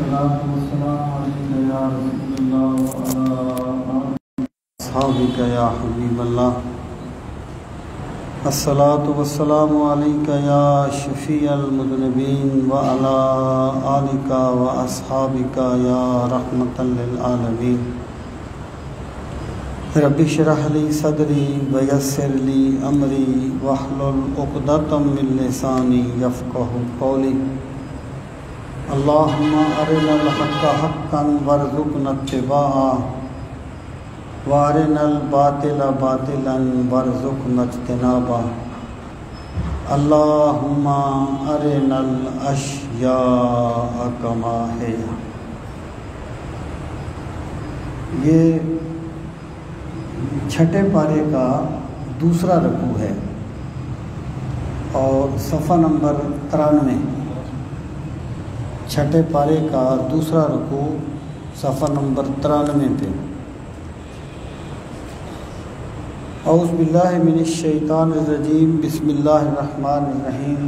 الصلاة والسلام عليك يا رسول الله وعلى أصحابك يا حبيب الله. الصلاة والسلام عليك يا شفيع المذنبين وعلى آلك وأصحابك يا رحمة للعالمين. رب اشرح لي صدري ويسر لي أمري واحلل عقدة من لساني يفقهوا قولي. اللهم أرنا الحق حقا وارزقنا اتباعه وارنا الباطل باطلا وارزقنا اجتنابه. اللهم أرنا الأشياء كما هي. یہ چھٹے پارے کا دوسرا رکوع ہے اور صفحہ نمبر 93. چھٹے پارے کا دوسرا رکوع صفحہ نمبر 93 پہ. اعوذ باللہ من الشیطان الرجیم. بسم اللہ الرحمن الرحیم.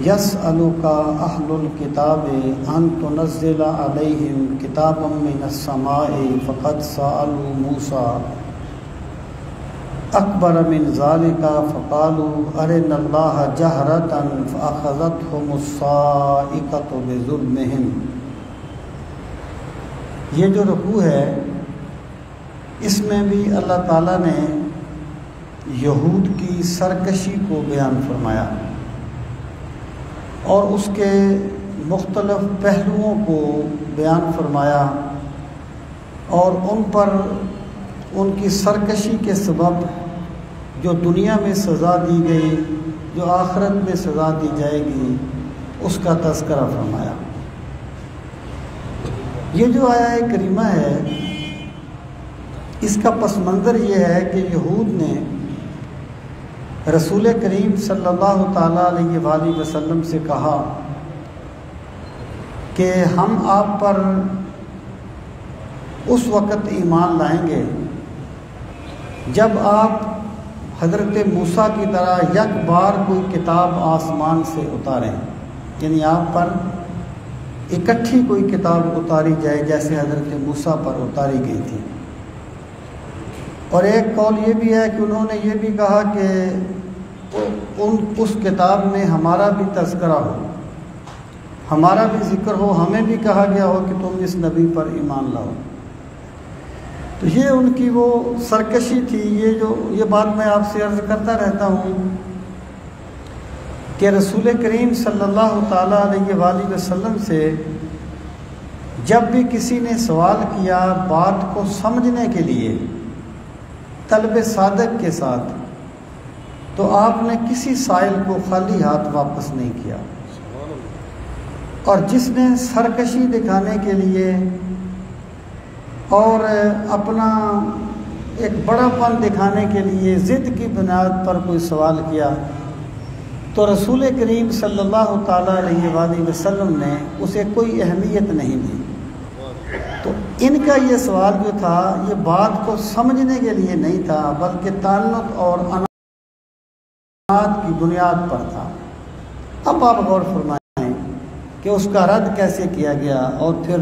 یسألک اہل الکتاب ان تنزل علیہم کتابا من السماء فقد سألوا موسیٰ اکبر من ذالک فقالوا ارنا اللہ جہرۃ فاخذتہم الصاعقۃ بظلمہم. یہ جو رکوع ہے اس میں بھی اللہ تعالیٰ نے یہود کی سرکشی کو بیان فرمایا اور اس کے مختلف پہلوؤں کو بیان فرمایا اور ان پر ان کی سرکشی کے سبب جو دنیا میں سزا دی گئی، جو آخرت میں سزا دی جائے گی، اس کا تذکرہ فرمایا. یہ جو آیہ کریمہ ہے اس کا پس منظر یہ ہے کہ یہود نے رسول کریم صلی اللہ تعالیٰ علیہ وآلہ وسلم سے کہا کہ ہم آپ پر اس وقت ایمان لائیں گے جب آپ حضرت موسیٰ کی طرح یک بار کوئی کتاب آسمان سے اتاریں، یعنی آپ پر اکٹھی کوئی کتاب اتاری جائے جیسے حضرت موسیٰ پر اتاری گئی تھی. اور ایک قول یہ بھی ہے کہ انہوں نے یہ بھی کہا کہ اس کتاب میں ہمارا بھی تذکرہ ہو، ہمارا بھی ذکر ہو، ہمیں بھی کہا گیا ہو کہ تم اس نبی پر ایمان لاؤ. تو یہ ان کی وہ سرکشی تھی. یہ بات میں آپ سے عرض کرتا رہتا ہوں کہ رسول کریم صلی اللہ تعالیٰ علیہ وآلہ وسلم سے جب بھی کسی نے سوال کیا بات کو سمجھنے کے لیے طلب صادق کے ساتھ، تو آپ نے کسی سائل کو خالی ہاتھ واپس نہیں کیا. اور جس نے سرکشی دکھانے کے لیے اور اپنا ایک بڑا پن دکھانے کے لیے ضد کی بنیاد پر کوئی سوال کیا تو رسول کریم صلی اللہ تعالیٰ علیہ وآلہ وسلم نے اسے کوئی اہمیت نہیں دی. تو ان کا یہ سوال جو تھا یہ بات کو سمجھنے کے لیے نہیں تھا بلکہ تعلق اور عناد کی بنیاد پر تھا. اب آپ غور فرمائیں کہ اس کا رد کیسے کیا گیا اور پھر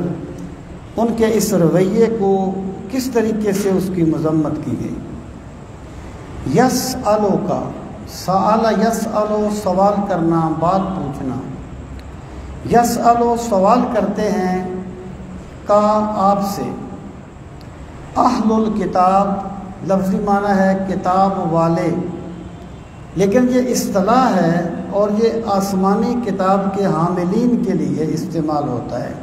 ان کے اس رویے کو کس طریقے سے اس کی مذمت کی گئی. یسألو کا سآل، یسألو سوال کرنا، بات پوچھنا. یسألو سوال کرتے ہیں کا آپ سے. اہل الکتاب لفظی معنی ہے کتاب والے، لیکن یہ اصطلاح ہے اور یہ آسمانی کتاب کے حاملین کے لیے استعمال ہوتا ہے.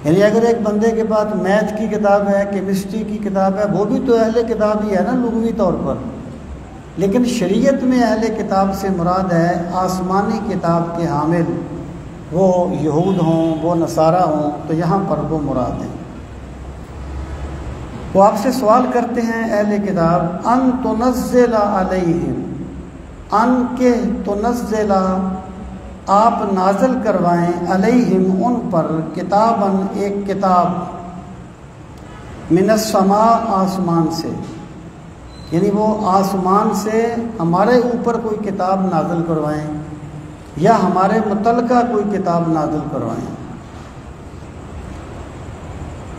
یعنی اگر ایک بندے کے پاس میتھ کی کتاب ہے، کیمسٹری کی کتاب ہے، وہ بھی تو اہل کتاب ہی ہے نا لغوی طور پر. لیکن شریعت میں اہل کتاب سے مراد ہے آسمانی کتاب کے حامل، وہ یہود ہوں، وہ نصارہ ہوں، تو یہاں پر وہ مراد ہیں. وہ آپ سے سوال کرتے ہیں اہل کتاب ان تنزل علیہم، ان کے تنزل آپ نازل کروائیں علیہم ان پر کتاباً ایک کتاب من السماء آسمان سے، یعنی وہ آسمان سے ہمارے اوپر کوئی کتاب نازل کروائیں یا ہمارے متعلقہ کوئی کتاب نازل کروائیں.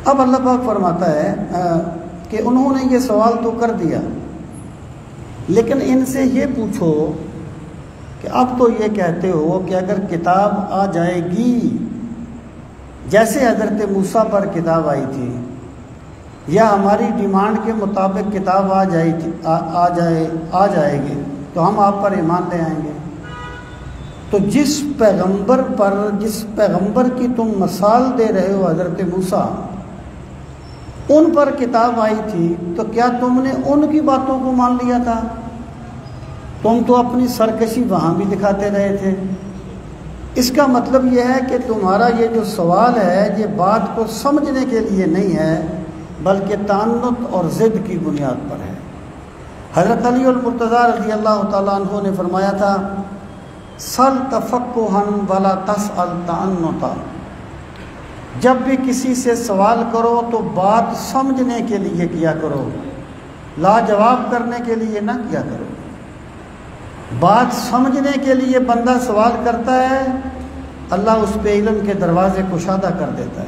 اب اللہ پاک فرماتا ہے کہ انہوں نے یہ سوال تو کر دیا، لیکن ان سے یہ پوچھو کہ اب تو یہ کہتے ہو کہ اگر کتاب آ جائے گی جیسے حضرت موسیٰ پر کتاب آئی تھی، یا ہماری ڈیمانڈ کے مطابق کتاب آ جائے گی تو ہم آپ پر ایمان لے آئیں گے۔ تو جس پیغمبر کی تم مثال دے رہے ہو حضرت موسیٰ، ان پر کتاب آئی تھی تو کیا تم نے ان کی باتوں کو مان لیا تھا؟ تم تو اپنی سرکشی وہاں بھی دکھاتے رہے تھے۔ اس کا مطلب یہ ہے کہ تمہارا یہ جو سوال ہے یہ بات کو سمجھنے کے لیے نہیں ہے، بلکہ تعنت اور ضد کی بنیاد پر ہے۔ حضرت علی المرتضیٰ رضی اللہ تعالیٰ عنہ نے فرمایا تھا، سل تفقہن ولا تسأل تعنتا، جب بھی کسی سے سوال کرو تو بات سمجھنے کے لیے کیا کرو، لا جواب کرنے کے لیے نہ کیا کرو۔ بات سمجھنے کے لیے بندہ سوال کرتا ہے، اللہ اس پہ علم کے دروازے کشادہ کر دیتا ہے،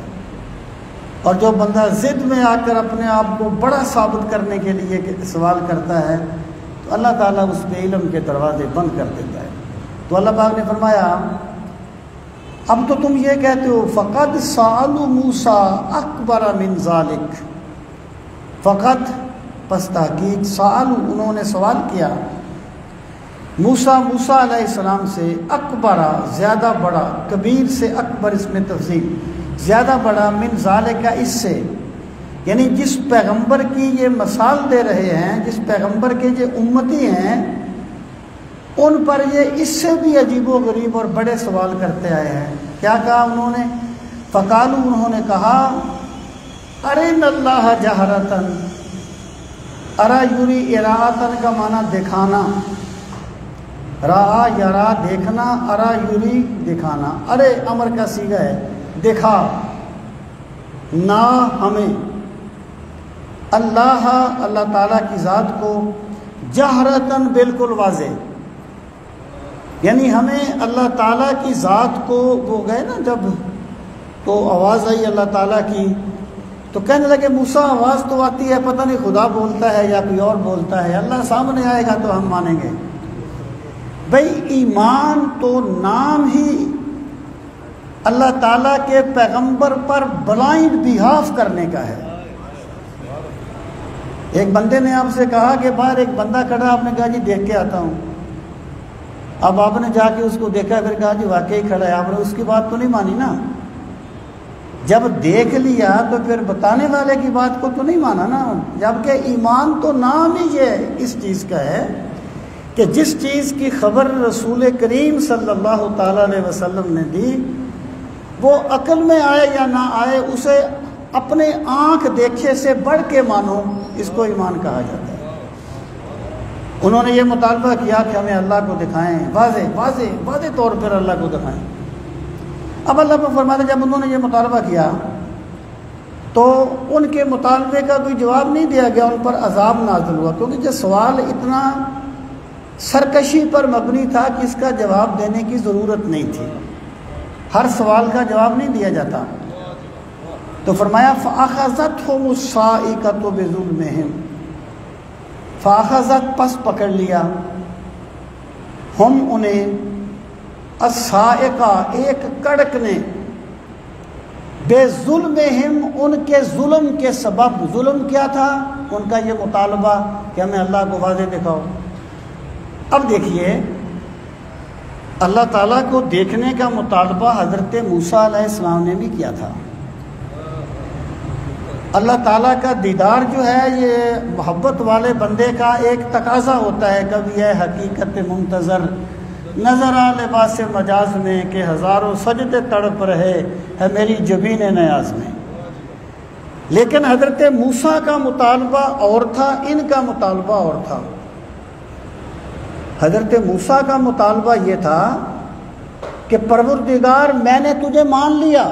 اور جو بندہ ضد میں آ کر اپنے آپ کو بڑا ثابت کرنے کے لیے سوال کرتا ہے تو اللہ تعالیٰ اس پہ علم کے دروازے بند کر دیتا ہے۔ تو اللہ پاک نے فرمایا، اب تو تم یہ کہتے ہو فقد سألوا موسیٰ اکبر من ذالک، فقط پس تحقیق، سألوا انہوں نے سوال کیا، موسیٰ علیہ السلام سے، اکبر زیادہ بڑا، کبیر سے اکبر اس میں تفصیل، زیادہ بڑا، من ذالک اس سے، یعنی جس پیغمبر کی یہ مثال دے رہے ہیں، جس پیغمبر کے جو امتی ہیں، ان پر یہ اس سے بھی عجیب و غریب اور بڑے سوال کرتے آئے ہیں۔ کیا کہا انہوں نے؟ فقالوا انہوں نے کہا، ارنا اللہ جہرتن، ارا یوری اراۃن کا معنی دکھانا، را یرا دیکھنا، ارا یوری دکھانا، ارے امر کا صیغہ ہے، دکھا نا ہمیں، اللہ تعالیٰ کی ذات کو، جہرتن بالکل واضح، یعنی ہمیں اللہ تعالیٰ کی ذات کو، وہ گئے نا جب تو آواز آئی اللہ تعالیٰ کی تو کہنے لگے موسیٰ آواز تو آتی ہے، پتہ نہیں خدا بولتا ہے یا کوئی اور بولتا ہے، اللہ سامنے آئے گا تو ہم مانیں گے۔ بھئی ایمان تو نام ہی اللہ تعالیٰ کے پیغمبر پر بلائنڈ بیہاف کرنے کا ہے۔ ایک بندے نے آپ سے کہا کہ باہر ایک بندہ کھڑا، آپ نے کہا جی دیکھ کے آتا ہوں، اب آپ نے جا کے اس کو دیکھا، پھر کہا جی واقعی کھڑا ہے، آپ نے اس کی بات تو نہیں مانی نا، جب دیکھ لیا تو پھر بتانے والے کی بات کو تو نہیں مانا نا، جبکہ ایمان تو نام ہی یہ اس چیز کا ہے کہ جس چیز کی خبر رسول کریم صلی اللہ تعالیٰ علیہ وسلم نے دی، وہ عقل میں آئے یا نہ آئے، اسے اپنے آنکھ دیکھے سے بڑھ کے مانو، اس کو ایمان کہا جاتا ہے۔ انہوں نے یہ مطالبہ کیا کہ ہمیں اللہ کو دکھائیں، واضح طور پر اللہ کو دکھائیں۔ اب اللہ کو فرماتے جب انہوں نے یہ مطالبہ کیا تو ان کے مطالبے کا کوئی جواب نہیں دیا گیا، ان پر عذاب نازل ہوا، کیونکہ یہ سوال اتنا سرکشی پر مبنی تھا کہ اس کا جواب دینے کی ضرورت نہیں تھی، ہر سوال کا جواب نہیں دیا جاتا۔ تو فرمایا فَأَخَذَتْهُمُ الصَّاعِقَةُ بِظُلْمِهِمْ، فَأَخَذَتْ پس پکڑ لیا، ہم انہیں، الصَّاعِقَةُ ایک کڑک نے، بے ظلمہم ان کے ظلم کے سبب، ظلم کیا تھا؟ ان کا یہ مطالبہ کہ ہمیں اللہ کو واضح دکھاؤ۔ اب دیکھیے اللہ تعالیٰ کو دیکھنے کا مطالبہ حضرت موسیٰ علیہ السلام نے بھی کیا تھا۔ اللہ تعالیٰ کا دیدار جو ہے یہ محبت والے بندے کا ایک تقاضا ہوتا ہے، کبھی ہے حقیقت منتظر، نظر آ لباس مجاز میں کہ ہزاروں سجدے تڑپ رہے ہے میری جبین نیاز میں۔ لیکن حضرت موسیٰ کا مطالبہ اور تھا، ان کا مطالبہ اور تھا۔ حضرت موسیٰ کا مطالبہ یہ تھا کہ پروردگار میں نے تجھے مان لیا،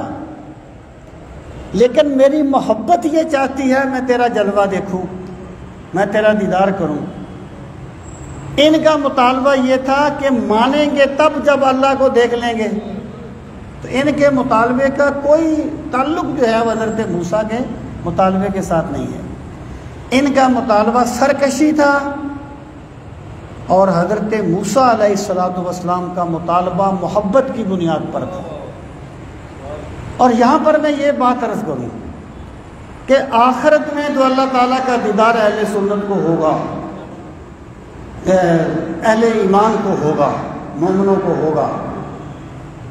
لیکن میری محبت یہ چاہتی ہے میں تیرا جلوہ دیکھوں، میں تیرا دیدار کروں۔ ان کا مطالبہ یہ تھا کہ مانیں گے تب جب اللہ کو دیکھ لیں گے، تو ان کے مطالبے کا کوئی تعلق جو ہے وہ حضرت موسیٰ کے مطالبے کے ساتھ نہیں ہے۔ ان کا مطالبہ سرکشی تھا، اور حضرت موسیٰ علیہ السلام کا مطالبہ محبت کی بنیاد پر تھا۔ اور یہاں پر میں یہ بات عرض کروں کہ آخرت میں تو اللہ تعالیٰ کا دیدار اہل سنت کو ہوگا، اہل ایمان کو ہوگا، مومنوں کو ہوگا،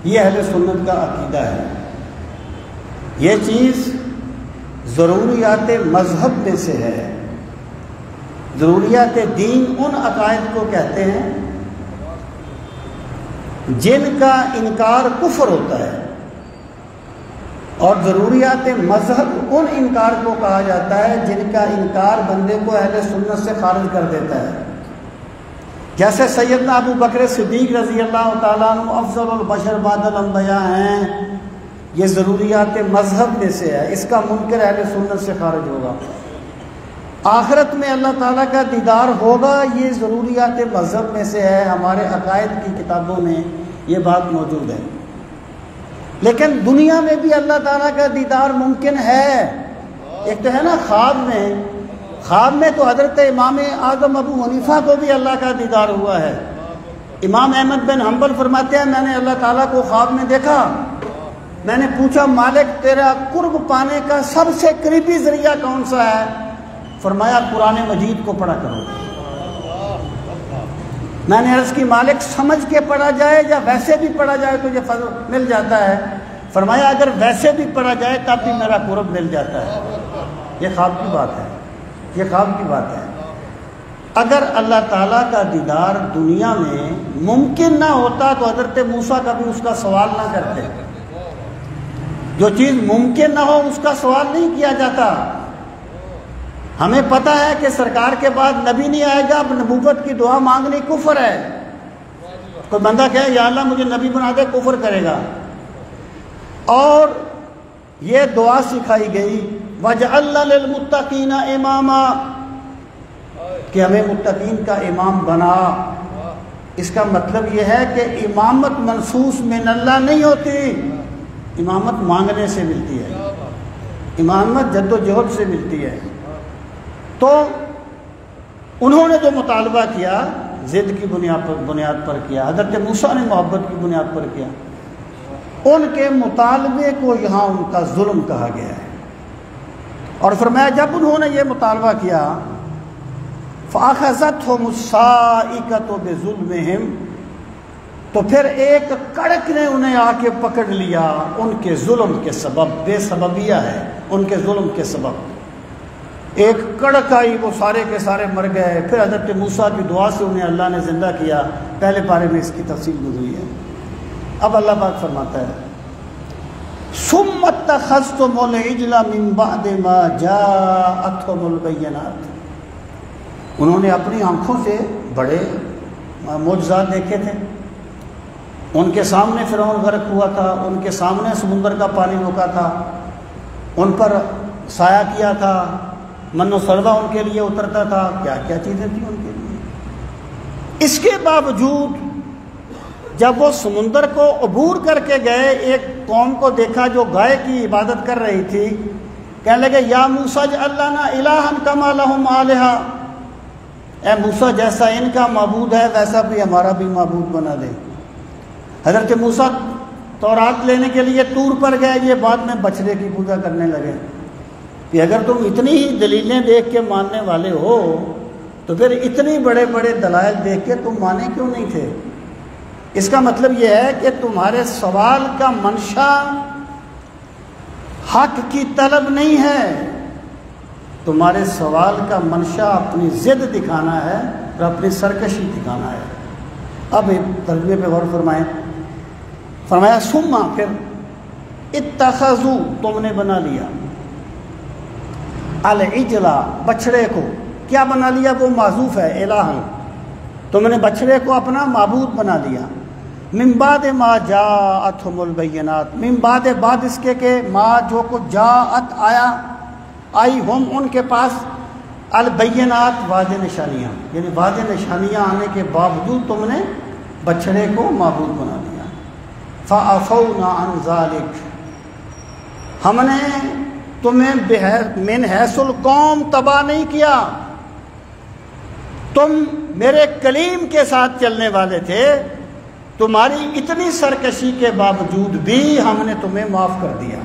یہ اہل سنت کا عقیدہ ہے۔ یہ چیز ضروریات مذہب میں سے ہے۔ ضروریات دین ان عقائد کو کہتے ہیں جن کا انکار کفر ہوتا ہے، اور ضروریات مذہب ان انکار کو کہا جاتا ہے جن کا انکار بندے کو اہل سنت سے خارج کر دیتا ہے۔ جیسے سیدنا ابو بکر صدیق رضی اللہ تعالیٰ عنہ افضل البشر بعد الانبیاء ہیں، یہ ضروریات مذہب میں سے ہے، اس کا منکر اہل سنت سے خارج ہوگا۔ آخرت میں اللہ تعالیٰ کا دیدار ہوگا، یہ ضروریات مذہب میں سے ہے، ہمارے عقائد کی کتابوں میں یہ بات موجود ہے۔ لیکن دنیا میں بھی اللہ تعالیٰ کا دیدار ممکن ہے۔ ایک تو ہے نا خواب میں تو حضرت امام اعظم ابو حنیفہ کو بھی اللہ کا دیدار ہوا ہے۔ امام احمد بن حنبل فرماتے ہیں میں نے اللہ تعالیٰ کو خواب میں دیکھا، میں نے پوچھا مالک تیرا قرب پانے کا سب سے قریبی ذریعہ کون سا ہے؟ فرمایا قرآن مجید کو پڑھا کرو۔ میں نے عرض کی مالک سمجھ کے پڑھا جائے یا ویسے بھی پڑھا جائے تو یہ فضل مل جاتا ہے؟ فرمایا اگر ویسے بھی پڑھا جائے تب بھی میرا قرب مل جاتا ہے۔ یہ خواب کی بات ہے، یہ خواب کی بات ہے۔ اگر اللہ تعالیٰ کا دیدار دنیا میں ممکن نہ ہوتا تو حضرت موسیٰ کبھی اس کا سوال نہ کرتے۔ جو چیز ممکن نہ ہو اس کا سوال نہیں کیا جاتا۔ ہمیں پتہ ہے کہ سرکار کے بعد نبی نہیں آئے گا، اب نبوت کی دعا مانگنی کفر ہے۔ کوئی بندہ کہے یا اللہ مجھے نبی بنا دے، کفر کرے گا۔ اور یہ دعا سکھائی گئی وَجْعَلْنَا لِلْمُتَّقِينَ إِمَامًا، کہ ہمیں متقین کا امام بنا۔ اس کا مطلب یہ ہے کہ امامت منصوص من اللہ نہیں ہوتی، امامت مانگنے سے ملتی ہے، امامت جد و جہد سے ملتی ہے۔ تو انہوں نے جو مطالبہ کیا ضد کی بنیاد پر کیا، حضرت موسیٰ نے محبت کی بنیاد پر کیا، ان کے مطالبے کو یہاں ان کا ظلم کہا گیا ہے۔ اور فرمایا جب انہوں نے یہ مطالبہ کیا فَأَخَذَتْهُمُ الصَّاعِقَةُ بِظُلْمِهِمْ، تو پھر ایک کڑک نے انہیں آ کے پکڑ لیا ان کے ظلم کے سبب۔ بے سببیہ ہے، ان کے ظلم کے سبب ایک کڑک آئی، وہ سارے کے سارے مر گئے۔ پھر حضرت موسیٰ کی دعا سے انہیں اللہ نے زندہ کیا۔ پہلے پارے میں اس کی تفصیل گزری ہے۔ اب اللہ پاک فرماتا ہے ثُمَّ اتَّخَذْتُمُ الْعِجْلَ مِن بَعْدِ مَا جَاءَتْهُمُ الْبَيِّنَاتُ، انہوں نے اپنی آنکھوں سے بڑے معجزات دیکھے تھے، ان کے سامنے فرعون غرق ہوا تھا، ان کے سامنے سمندر کا پانی روکا تھا، ان پر سایہ کیا تھا، من و سلوہ ان کے لیے اترتا تھا، کیا کیا چیزیں تھیں ان کے لیے۔ اس کے باوجود جب وہ سمندر کو عبور کر کے گئے، ایک قوم کو دیکھا جو گائے کی عبادت کر رہی تھی، کہنے لگے یا موسیٰ اجعل لنا الہا کما لہم آلہہ، اے موسیٰ جیسا ان کا معبود ہے ویسا بھی ہمارا بھی معبود بنا دے۔ حضرت موسیٰ تورات لینے کے لیے طور پر گئے، یہ بعد میں بچڑے کی پوجا کرنے لگے کہ اگر تم اتنی ہی دلیلیں دیکھ کے ماننے والے ہو تو پھر اتنی بڑے بڑے دلائل دیکھ کے تم مانے کیوں نہیں تھے؟ اس کا مطلب یہ ہے کہ تمہارے سوال کا منشا حق کی طلب نہیں ہے، تمہارے سوال کا منشا اپنی ضد دکھانا ہے اور اپنی سرکشی دکھانا ہے۔ اب ترجمے پہ غور فرمائیں۔ فرمایا ثم، پھر اتخذوا، تم نے بنا لیا، العجلا، بچڑے کو، کیا بنا لیا؟ وہ معذوف ہے، الہن، تم نے بچڑے کو اپنا معبود بنا لیا۔ من بعد ما جاءتهم البینات، من بعد بعد اس کے کہ ما جو کچھ جاءت آئی ہم ان کے پاس، البینات واضح نشانیاں، یعنی واضح نشانیاں آنے کے باوجود تم نے بچڑے کو معبود بنا لیا۔ فعفونا عن ذلك، ہم نے تمہیں من حیث القوم تباہ نہیں کیا، تم میرے کلیم کے ساتھ چلنے والے تھے، تمہاری اتنی سرکشی کے باوجود بھی ہم نے تمہیں معاف کر دیا،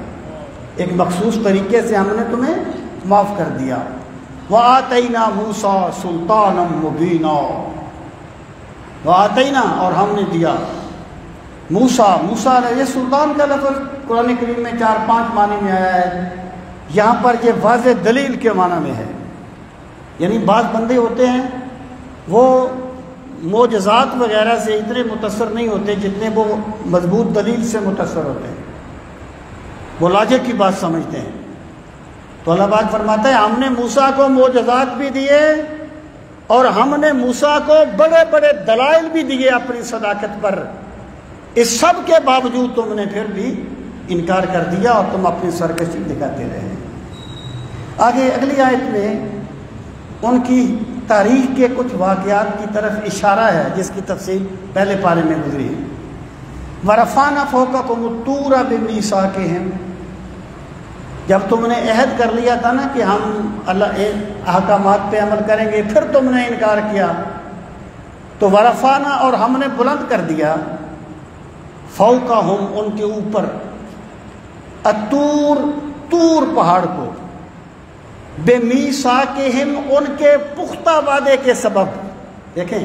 ایک مخصوص طریقے سے ہم نے تمہیں معاف کر دیا۔ وَآتَيْنَا مُوسَىٰ سُلْطَانًا مُبِينًا، وَآتَيْنَا اور ہم نے دیا موسیٰ یہ سلطان کا لفظ قرآن کریم میں 4-5 معنی میں آیا ہے، یہاں پر یہ واضح دلیل کے معنی میں ہے، یعنی بعض بندے ہوتے ہیں وہ معجزات وغیرہ سے اتنے متاثر نہیں ہوتے جتنے وہ مضبوط دلیل سے متاثر ہوتے ہیں، وہ لاجک کی بات سمجھتے ہیں۔ تو اللہ پاک فرماتا ہے ہم نے موسیٰ کو معجزات بھی دیے اور ہم نے موسیٰ کو بڑے بڑے دلائل بھی دیے اپنی صداقت پر، اس سب کے باوجود تم نے پھر بھی انکار کر دیا اور تم اپنی سرکشی دکھاتے رہے۔ آگے اگلی آیت میں ان کی تاریخ کے کچھ واقعات کی طرف اشارہ ہے جس کی تفصیل پہلے پارے میں گزری ہے۔ وَرَفَعْنَا فَوْقَكُمُ الطُّورَ بِمِيثَاقِهِمْ، جب تم نے عہد کر لیا تھا نا کہ ہم اللہ احکامات پہ عمل کریں گے، پھر تم نے انکار کیا، تو ورفعنا اور ہم نے بلند کر دیا، فوقہم ان کے اوپر، الطور طور پہاڑ کو، بمیثاقہم ان کے پختہ وعدے کے سبب۔ دیکھیں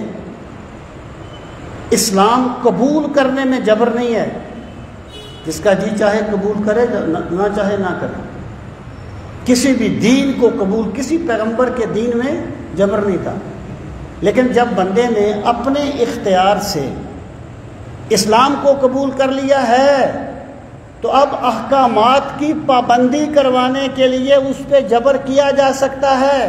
اسلام قبول کرنے میں جبر نہیں ہے، جس کا جی چاہے قبول کرے نہ چاہے نہ کرے، کسی بھی دین کو قبول، کسی پیغمبر کے دین میں جبر نہیں تھا، لیکن جب بندے نے اپنے اختیار سے اسلام کو قبول کر لیا ہے تو اب احکامات کی پابندی کروانے کے لیے اس پہ جبر کیا جا سکتا ہے۔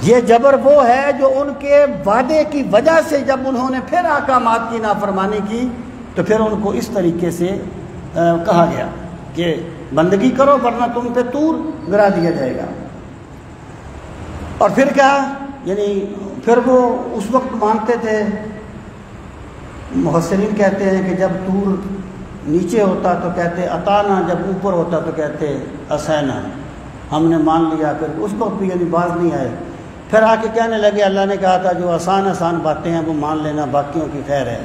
یہ جبر وہ ہے جو ان کے وعدے کی وجہ سے جب انہوں نے پھر احکامات کی نافرمانی کی تو پھر ان کو اس طریقے سے کہا گیا کہ بندگی کرو ورنہ تم پہ طور گرا دیا جائے گا۔ اور پھر کیا، یعنی پھر وہ اس وقت مانتے تھے، محسرین کہتے ہیں کہ جب طور نیچے ہوتا تو کہتے اطانا، جب اوپر ہوتا تو کہتے اسینا، ہم نے مان لیا۔ پھر اس وقت بھی یعنی باز نہیں آئے، پھر آ کے کہنے لگے اللہ نے کہا تھا جو آسان باتیں ہیں وہ مان لینا، باقیوں کی خیر ہے۔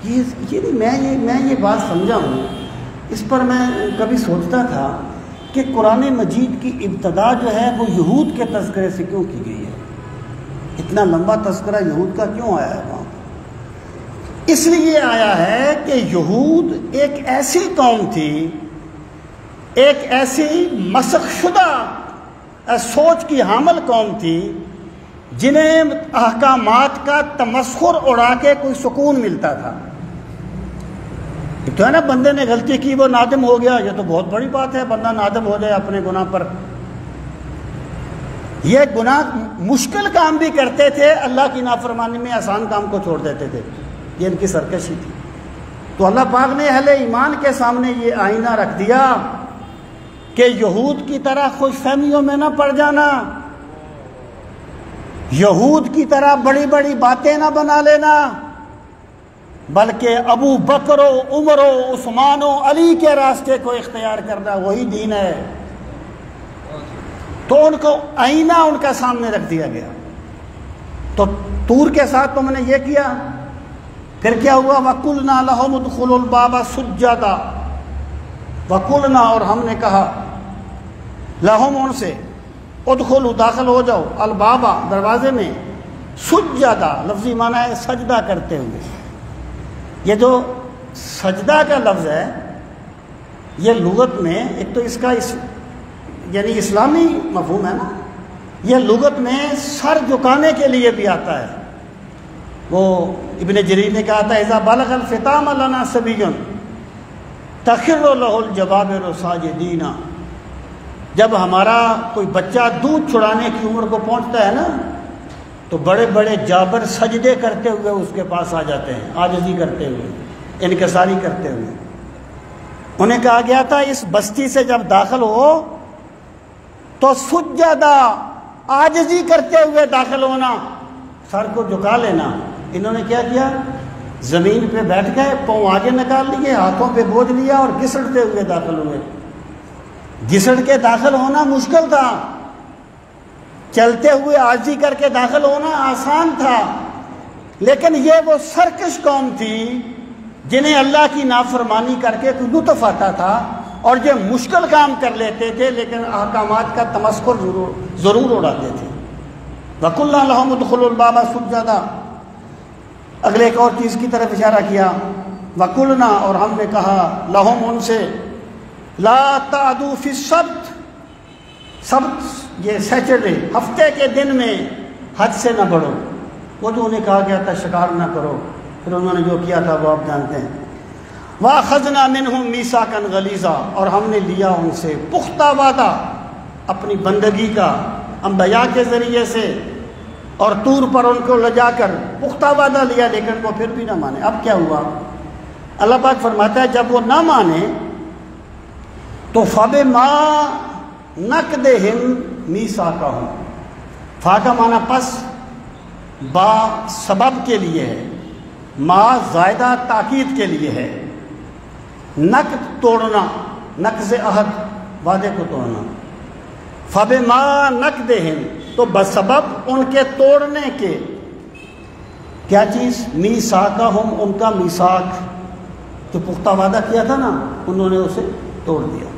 میں یہ بات سمجھا ہوں، اس پر میں کبھی سوچتا تھا کہ قرآن مجید کی ابتدا جو ہے وہ یہود کے تذکرے سے کیوں کی گئی ہے، اتنا لمبا تذکرہ یہود کا کیوں آیا ہے وہاں؟ اس لیے آیا ہے کہ یہود ایک ایسی قوم تھی، ایک ایسی مسخ شدہ سوچ کی حامل قوم تھی جنہیں احکامات کا تمسخر اڑا کے کوئی سکون ملتا تھا۔ ایک تو ہے نا بندے نے غلطی کی وہ نادم ہو گیا، یہ تو بہت بڑی بات ہے بندہ نادم ہو جائے اپنے گناہ پر۔ یہ گناہ مشکل کام بھی کرتے تھے، اللہ کی نافرمانی میں آسان کام کو چھوڑ دیتے تھے، یہ ان کی سرکشی تھی۔ تو اللہ پاک نے اہل ایمان کے سامنے یہ آئینہ رکھ دیا کہ یہود کی طرح خوش فہمیوں میں نہ پڑ جانا، یہود کی طرح بڑی بڑی باتیں نہ بنا لینا، بلکہ ابو بکر و عمر و عثمان و علی کے راستے کو اختیار کرنا، وہی دین ہے۔ تو ان کو آئینہ ان کا سامنے رکھ دیا گیا۔ تو طور کے ساتھ تم نے یہ کیا، پھر کیا ہوا، وَقُلْنَا لَهُمُ ادْخُلُوا الْبَابَ سُجَّدًا، وَقُلْنَا اور ہم نے کہا، لَهُمْ ان سے، ادخلوا داخل ہو جاؤ، البابا دروازے میں، سجدہ لفظی معنی ہے سجدہ کرتے ہوئے۔ یہ جو سجدہ کا لفظ ہے یہ لغت میں ایک تو اس کا یعنی اسلامی مفہوم ہے نا، یہ لغت میں سر جھکانے کے لیے بھی آتا ہے۔ وہ ابن جریر نے کہا تھا اذا بلغ الفطام لنا صبی تخر له الجبابر ساجدین، جب ہمارا کوئی بچہ دودھ چھڑانے کی عمر کو پہنچتا ہے نا تو بڑے بڑے جابر سجدے کرتے ہوئے اس کے پاس آ جاتے ہیں، عاجزی کرتے ہوئے، انکساری کرتے ہوئے۔ انہیں کہا گیا تھا اس بستی سے جب داخل ہو تو سجدہ عاجزی کرتے ہوئے داخل ہونا، سر کو جھکا لینا۔ انہوں نے کیا کیا، زمین پہ بیٹھ گئے، پاؤں آگے نکال لیے، ہاتھوں پہ بوجھ لیا اور گھسڑتے ہوئے داخل ہوئے۔ گھسڑ کے داخل ہونا مشکل تھا، چلتے ہوئے عاجزی کر کے داخل ہونا آسان تھا، لیکن یہ وہ سرکش قوم تھی جنہیں اللہ کی نافرمانی کر کے کوئی لطف آتا تھا، اور یہ مشکل کام کر لیتے تھے لیکن احکامات کا تمسخر ضرور اڑاتے تھے۔ وَقُلْنَا لَهُمُ ادْخُلُوا الْبَابَ سُجَّدًا، اگلے ایک اور چیز کی طرف اشارہ کیا، وَقُلْنَا، اور ہم نے کہا، لَهُمْ، ان سے، لَا تَعْدُوا فِي السَّبْتِ، سبت یہ سیٹرڈے، ہفتے کے دن میں حد سے نہ بڑھو۔ وہ جو انہیں کہا گیا تھا شکار نہ کرو، پھر انہوں نے جو کیا تھا وہ آپ جانتے ہیں۔ وَأَخَذْنَا مِنْهُمْ مِيثَاقًا غَلِيظًا، اور ہم نے لیا ان سے پختہ وعدہ اپنی بندگی کا انبیاء کے ذریعے سے، اور طور پر ان کو لے جا کر پختہ وعدہ لیا، لیکن وہ پھر بھی نہ مانے۔ اب کیا ہوا؟ اللہ پاک فرماتا ہے جب وہ نہ مانے تو فَبِمَا نَقْضِهِمْ مِيثَاقَهُمْ، فا کا معنی پس، با سبب کے لیے ہے، ما زائدہ تاکید کے لیے ہے، نقد توڑنا، نقض عہد وعدے کو توڑنا، فَبِمَا نَقْضِهِمْ، تو بسبب ان کے توڑنے کے، کیا چیز؟ میثاقہم، ان کا میثاق جو پختہ وعدہ کیا تھا نا، انہوں نے اسے توڑ دیا۔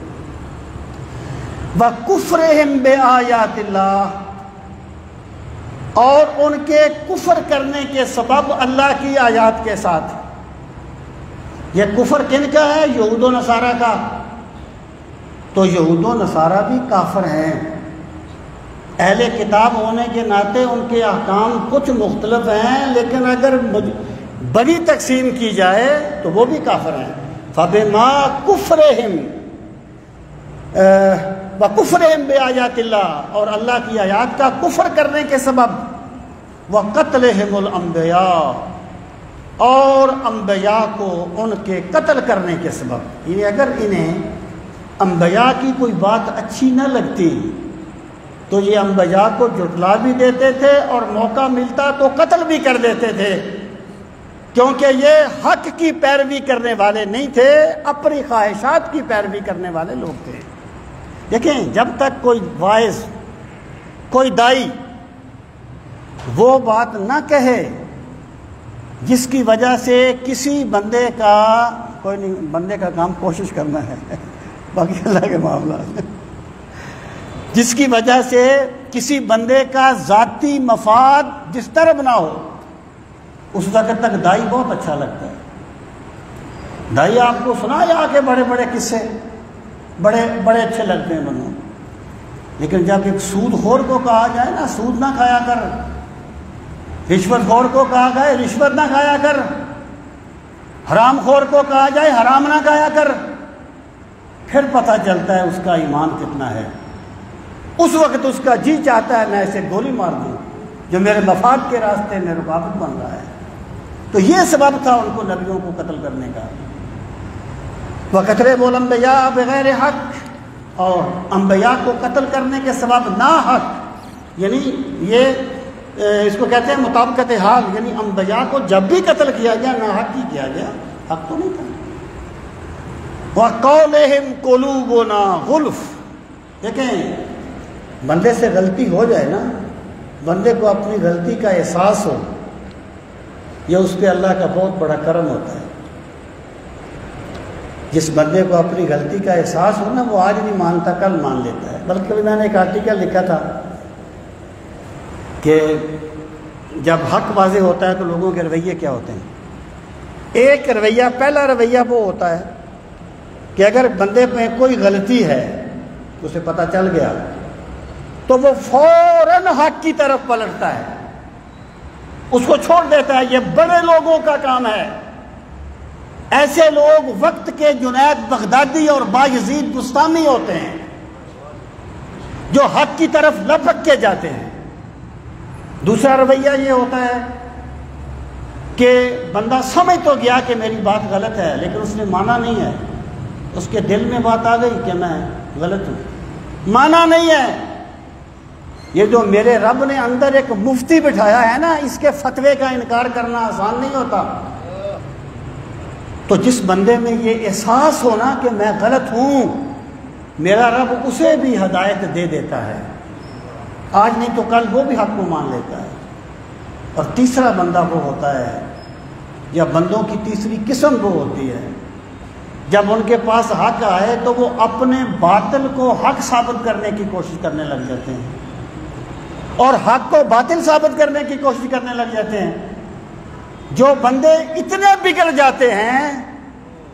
وَكُفْرِهِمْ بِآيَاتِ اللَّهِ، اور ان کے کفر کرنے کے سبب اللہ کی آیات کے ساتھ۔ یہ کفر کن کا ہے؟ یہود و نصارہ کا۔ تو یہود و نصارہ بھی کافر ہیں، اہل کتاب ہونے کے ناطے ان کے احکام کچھ مختلف ہیں، لیکن اگر بڑی تقسیم کی جائے تو وہ بھی کافر ہیں۔ فَبِمَا كُفْرِهِمْ وَكُفْرِهِمْ بِآيَاتِ اللَّهِ، اور اللہ کی آیات کا کفر کرنے کے سبب، وَقَتْلِهِمُ الْأَنْبِيَاءَ، اور انبیاء کو ان کے قتل کرنے کے سبب۔ یعنی اگر انہیں انبیاء کی کوئی بات اچھی نہ لگتی تو یہ انبیاء کو جھٹلا بھی دیتے تھے، اور موقع ملتا تو قتل بھی کر دیتے تھے، کیونکہ یہ حق کی پیروی کرنے والے نہیں تھے، اپنی خواہشات کی پیروی کرنے والے لوگ تھے۔ دیکھیں، جب تک کوئی واعظ، کوئی دائی وہ بات نہ کہے جس کی وجہ سے کسی بندے کا، کوئی نہیں، بندے کا کام کوشش کرنا ہے، باقی اللہ کے معاملات، جس کی وجہ سے کسی بندے کا ذاتی مفاد جس طرف نہ ہو، اس وقت تک دائی بہت اچھا لگتا ہے۔ دائی آپ کو سنا یا کے بڑے بڑے قصے بڑے اچھے لگتے ہیں بندوں، لیکن جب ایک سود خور کو کہا جائے نا سود نہ کھایا کر، رشوت خور کو کہا جائے رشوت نہ کھایا کر، حرام خور کو کہا جائے حرام نہ کھایا کر، پھر پتہ چلتا ہے اس کا ایمان کتنا ہے۔ اس وقت اس کا جی چاہتا ہے میں اسے گولی مار دوں جو میرے مفاد کے راستے میں رکاوٹ بن رہا ہے۔ تو یہ سبب تھا ان کو نبیوں کو قتل کرنے کا۔ وَقَتْلِهِمُ الْأَنْبِيَاءَ بِغَيْرِ حق، اور انبیاء کو قتل کرنے کے سبب نا حق، یعنی یہ اس کو کہتے ہیں مطابقت حال، یعنی انبیاء کو جب بھی قتل کیا گیا نا حق ہی کیا گیا، حق تو نہیں تھا۔ وَقَوْلِهِمْ قُلُوبُنَا غُلْفٌ، دیکھیں بندے سے غلطی ہو جائے نا، بندے کو اپنی غلطی کا احساس ہو، یہ اس پہ اللہ کا بہت بڑا کرم ہوتا ہے۔ جس بندے کو اپنی غلطی کا احساس ہو نا، وہ آج نہیں مانتا کل مان لیتا ہے۔ بلکہ میں نے ایک آرٹیکل لکھا تھا کہ جب حق واضح ہوتا ہے تو لوگوں کے رویے کیا ہوتے ہیں۔ ایک رویہ، پہلا رویہ وہ ہوتا ہے کہ اگر بندے میں کوئی غلطی ہے، اسے پتہ چل گیا تو وہ فوراً حق کی طرف پلٹتا ہے، اس کو چھوڑ دیتا ہے۔ یہ بڑے لوگوں کا کام ہے۔ ایسے لوگ وقت کے جنید بغدادی اور بایزید بستامی ہوتے ہیں جو حق کی طرف لپک کے جاتے ہیں۔ دوسرا رویہ یہ ہوتا ہے کہ بندہ سمجھ تو گیا کہ میری بات غلط ہے، لیکن اس نے مانا نہیں ہے، اس کے دل میں بات آ گئی کہ میں غلط ہوں، مانا نہیں ہے۔ یہ جو میرے رب نے اندر ایک مفتی بٹھایا ہے نا، اس کے فتوے کا انکار کرنا آسان نہیں ہوتا۔ تو جس بندے میں یہ احساس ہونا کہ میں غلط ہوں، میرا رب اسے بھی ہدایت دے دیتا ہے، آج نہیں تو کل وہ بھی حق کو مان لیتا ہے۔ اور تیسرا بندہ وہ ہوتا ہے، یا بندوں کی تیسری قسم وہ ہوتی ہے، جب ان کے پاس حق آئے تو وہ اپنے باطل کو حق ثابت کرنے کی کوشش کرنے لگ جاتے ہیں، اور حق کو باطل ثابت کرنے کی کوشش کرنے لگ جاتے ہیں۔ جو بندے اتنے بگڑ جاتے ہیں،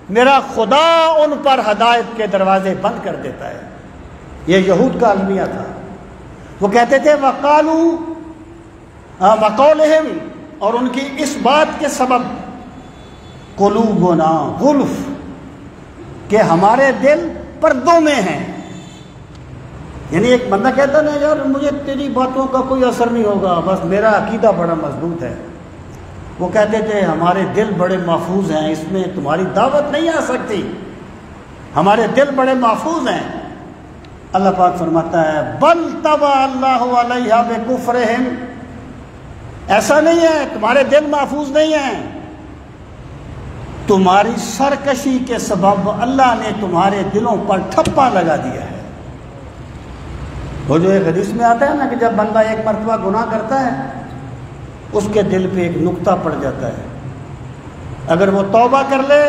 میرا خدا ان پر ہدایت کے دروازے بند کر دیتا ہے۔ یہ یہود کا المیہ تھا، وہ کہتے تھے وقولہم، اور ان کی اس بات کے سبب، قلوبنا غلف، کہ ہمارے دل پردوں میں ہیں۔ یعنی ایک بندہ کہتا نہیں یار مجھے تیری باتوں کا کوئی اثر نہیں ہوگا، بس میرا عقیدہ بڑا مضبوط ہے۔ وہ کہتے تھے ہمارے دل بڑے محفوظ ہیں، اس میں تمہاری دعوت نہیں آ سکتی، ہمارے دل بڑے محفوظ ہیں۔ اللہ پاک فرماتا ہے بل طبع اللہ علیہا بکفرہم، ایسا نہیں ہے، تمہارے دل محفوظ نہیں ہیں، تمہاری سرکشی کے سبب اللہ نے تمہارے دلوں پر ٹھپا لگا دیا ہے۔ وہ جو ایک حدیث میں آتا ہے نا کہ جب بندہ ایک مرتبہ گناہ کرتا ہے اس کے دل پہ ایک نقطہ پڑ جاتا ہے، اگر وہ توبہ کر لے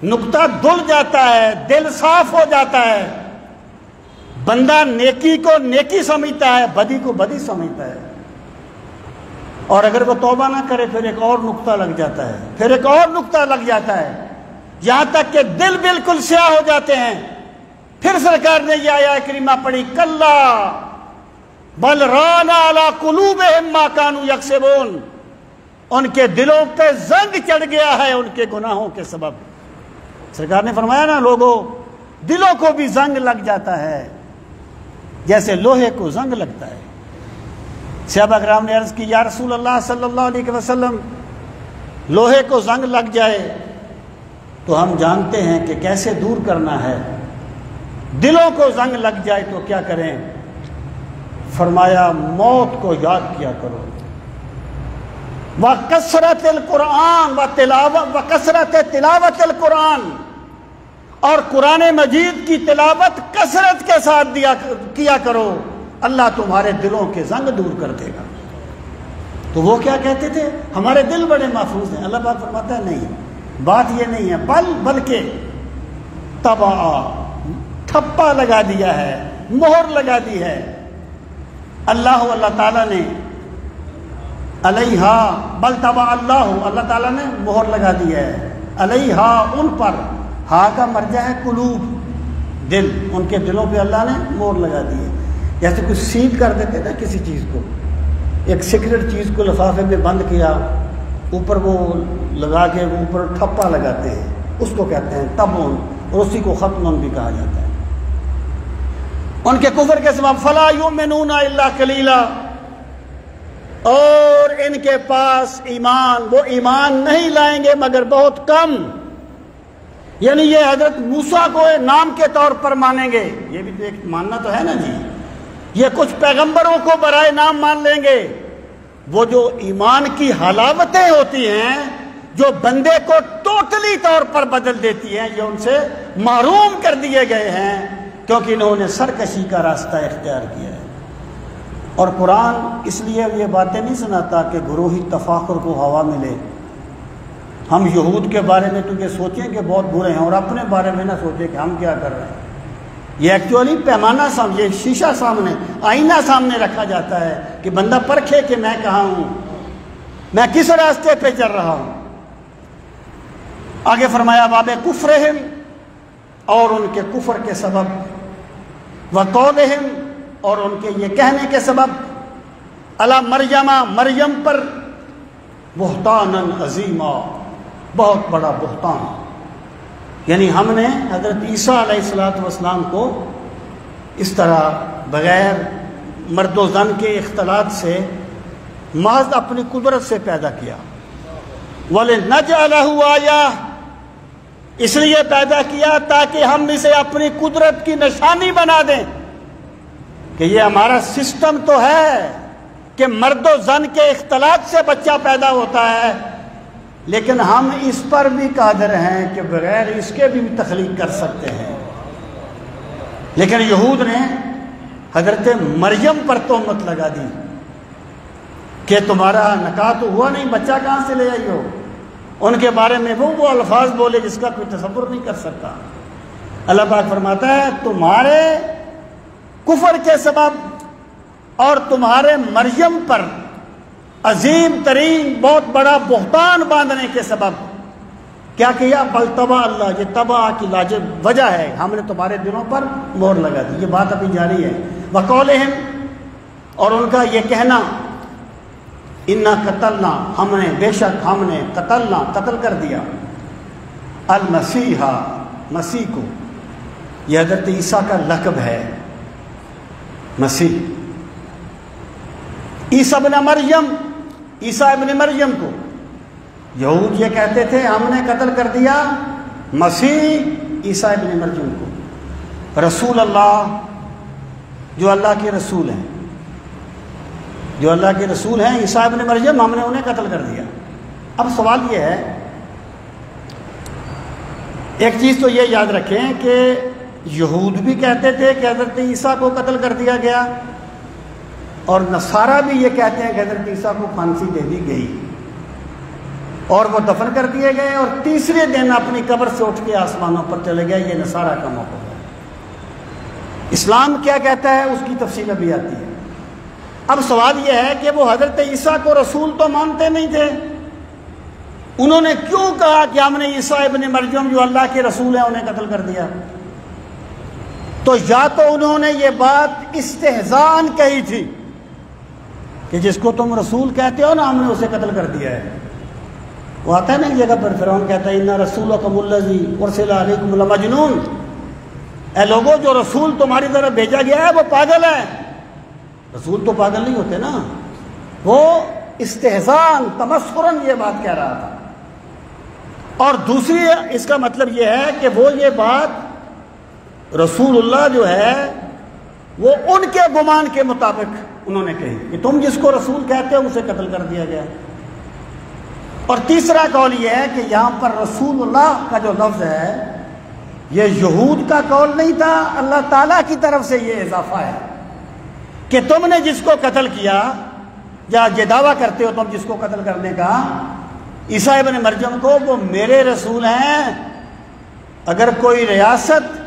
نقطہ دھل جاتا ہے، دل صاف ہو جاتا ہے، بندہ نیکی کو نیکی سمجھتا ہے، بدی کو بدی سمجھتا ہے۔ اور اگر وہ توبہ نہ کرے پھر ایک اور نقطہ لگ جاتا ہے، پھر ایک اور نقطہ لگ جاتا ہے، یہاں تک کہ دل بالکل سیاہ ہو جاتے ہیں۔ پھر سرکار نے یہ آیہ کریمہ پڑھی کلا بل ران علی قلوبہم ما کانوا یکسبون، ان کے دلوں پہ زنگ چڑھ گیا ہے ان کے گناہوں کے سبب۔ سرکار نے فرمایا نا لوگوں، دلوں کو بھی زنگ لگ جاتا ہے جیسے لوہے کو زنگ لگتا ہے۔ صحابہ کرام نے عرض کی یا رسول اللہ صلی اللہ علیہ وسلم، لوہے کو زنگ لگ جائے تو ہم جانتے ہیں کہ کیسے دور کرنا ہے، دلوں کو زنگ لگ جائے تو کیا کریں؟ فرمایا موت کو یاد کیا کرو، وَكَثْرَةِ الْقُرْآنِ وَكَثْرَةِ تِلَاوَةِ الْقُرْآنِ، اور قرآن مجید کی تلاوت کثرت کے ساتھ کیا کرو، اللہ تمہارے دلوں کے زنگ دور کر دے گا۔ تو وہ کیا کہتے تھے؟ ہمارے دل بڑے محفوظ ہیں۔ اللہ پاک فرماتا ہے نہیں، بات یہ نہیں ہے، بلکہ طبع، ٹھپا لگا دیا ہے، مہر لگا دی ہے اللہ تعالیٰ نے علیہا، بل طبع اللہ تعالیٰ نے مہر لگا دی ہے علیہا، ان پر، ہا کا مرجع ہے قلوب، دل، ان کے دلوں پہ اللہ نے مہر لگا دی ہے۔ جیسے کچھ سیل کر دیتے نا کسی چیز کو، ایک سیکرٹ چیز کو لفافے میں بند کیا، اوپر وہ لگا کے اوپر ٹھپا لگاتے ہیں، اس کو کہتے ہیں تبون، اور اسی کو ختم بھی کہا جاتا ہے۔ ان کے کفر کے سبب فلا یؤمنون الا قلیلا، اور ان کے پاس ایمان، وہ ایمان نہیں لائیں گے مگر بہت کم۔ یعنی یہ حضرت موسیٰ کو نام کے طور پر مانیں گے، یہ بھی تو ایک ماننا تو ہے نا جی، یہ کچھ پیغمبروں کو برائے نام مان لیں گے۔ وہ جو ایمان کی حلاوتیں ہوتی ہیں جو بندے کو ٹوٹلی طور پر بدل دیتی ہیں، یہ ان سے محروم کر دیے گئے ہیں کیونکہ انہوں نے سرکشی کا راستہ اختیار کیا ہے۔ اور قرآن اس لیے یہ باتیں نہیں سناتا کہ گروہی تفاخر کو ہوا ملے۔ ہم یہود کے بارے میں تو یہ سوچیں کہ بہت برے ہیں، اور اپنے بارے میں نہ سوچیں کہ ہم کیا کر رہے ہیں۔ یہ ایکچولی پیمانہ سامنے، یہ شیشہ سامنے، آئینہ سامنے رکھا جاتا ہے کہ بندہ پرکھے کہ میں کہاں ہوں، میں کس راستے پہ چل رہا ہوں۔ آگے فرمایا باب کفرہم، اور ان کے کفر کے سبب، وقولہم، اور ان کے یہ کہنے کے سبب، علی مریم، مریم پر، بہتانا عظیما، بہت بڑا بہتان۔ یعنی ہم نے حضرت عیسیٰ علیہ السلام کو اس طرح بغیر مرد و زن کے اختلاط سے محض اپنی قدرت سے پیدا کیا۔ وَلِنَجْعَلَهُ آیَةً، اس لیے پیدا کیا تاکہ ہم اسے اپنی قدرت کی نشانی بنا دیں کہ یہ ہمارا سسٹم تو ہے کہ مرد و زن کے اختلاط سے بچہ پیدا ہوتا ہے، لیکن ہم اس پر بھی قادر ہیں کہ بغیر اس کے بھی تخلیق کر سکتے ہیں۔ لیکن یہود نے حضرت مریم پر تہمت لگا دی کہ تمہارا نکاح تو ہوا نہیں، بچہ کہاں سے لے آئی ہو۔ ان کے بارے میں وہ الفاظ بولے جس کا کوئی تصور نہیں کر سکتا۔ اللہ پاک فرماتا ہے تمہارے کفر کے سبب اور تمہارے مریم پر عظیم ترین بہت بڑا بہتان باندھنے کے سبب کیا کیا؟ بل طبع اللہ، یہ طبع کی لاجب وجہ ہے، ہم نے تمہارے دلوں پر مہر لگا دی۔ یہ بات ابھی جاری ہے۔ وقولہم، اور ان کا یہ کہنا، انا قتلنا، ہم نے، بے شک ہم نے، قتلنا، قتل کر دیا، المسیح، مسیح کو۔ یہ حضرت عیسیٰ کا لقب ہے، مسیح، عیسیٰ ابن مریم، عیسیٰ ابن مریم کو یہود یہ کہتے تھے ہم نے قتل کر دیا مسیح عیسیٰ ابن مریم کو، رسول اللہ، جو اللہ کے رسول ہیں، جو اللہ کے رسول ہیں عیسیٰ ابن مریم، ہم نے انہیں قتل کر دیا۔ اب سوال یہ ہے، ایک چیز تو یہ یاد رکھیں کہ یہود بھی کہتے تھے کہ حضرت عیسیٰ کو قتل کر دیا گیا، اور نصارہ بھی یہ کہتے ہیں کہ حضرت عیسیٰ کو پھانسی دے دی گئی اور وہ دفن کر دیے گئے، اور تیسرے دن اپنی قبر سے اٹھ کے آسمانوں پر چلے گئے۔ یہ نصارہ کا موقف ہے۔ اسلام کیا کہتا ہے اس کی تفصیل ابھی آتی ہے۔ اب سوال یہ ہے کہ وہ حضرت عیسیٰ کو رسول تو مانتے نہیں تھے، انہوں نے کیوں کہا کہ ہم نے عیسیٰ ابن مریم جو اللہ کے رسول ہیں انہیں قتل کر دیا؟ تو یا تو انہوں نے یہ بات استہزان کہی تھی کہ جس کو تم رسول کہتے ہو نا ہم نے اسے قتل کر دیا ہے۔ وہ آتا ہے نا ایک جگہ پر فرعون کہتا ہے اِنَّ رَسُولَكُمُ الَّذِي أُرْسِلَ عَلَيْكُمْ لَمَجْنُونَ، اے لوگوں جو رسول تمہاری طرف بھیجا گیا ہے وہ پاگل ہے۔ رسول تو پاگل نہیں ہوتے نا، وہ استہزان تمسخراً یہ بات کہہ رہا تھا۔ اور دوسری اس کا مطلب یہ ہے کہ وہ یہ بات رسول اللہ جو ہے وہ ان کے گمان کے مطابق انہوں نے کہی کہ تم جس کو رسول کہتے ہو اسے قتل کر دیا گیا۔ اور تیسرا قول یہ ہے کہ یہاں پر رسول اللہ کا جو لفظ ہے یہ یہود کا قول نہیں تھا، اللہ تعالیٰ کی طرف سے یہ اضافہ ہے کہ تم نے جس کو قتل کیا، یا یہ دعویٰ کرتے ہو تم جس کو قتل کرنے کا عیسیٰ ابن مریم کو، وہ میرے رسول ہیں۔ اگر کوئی ریاست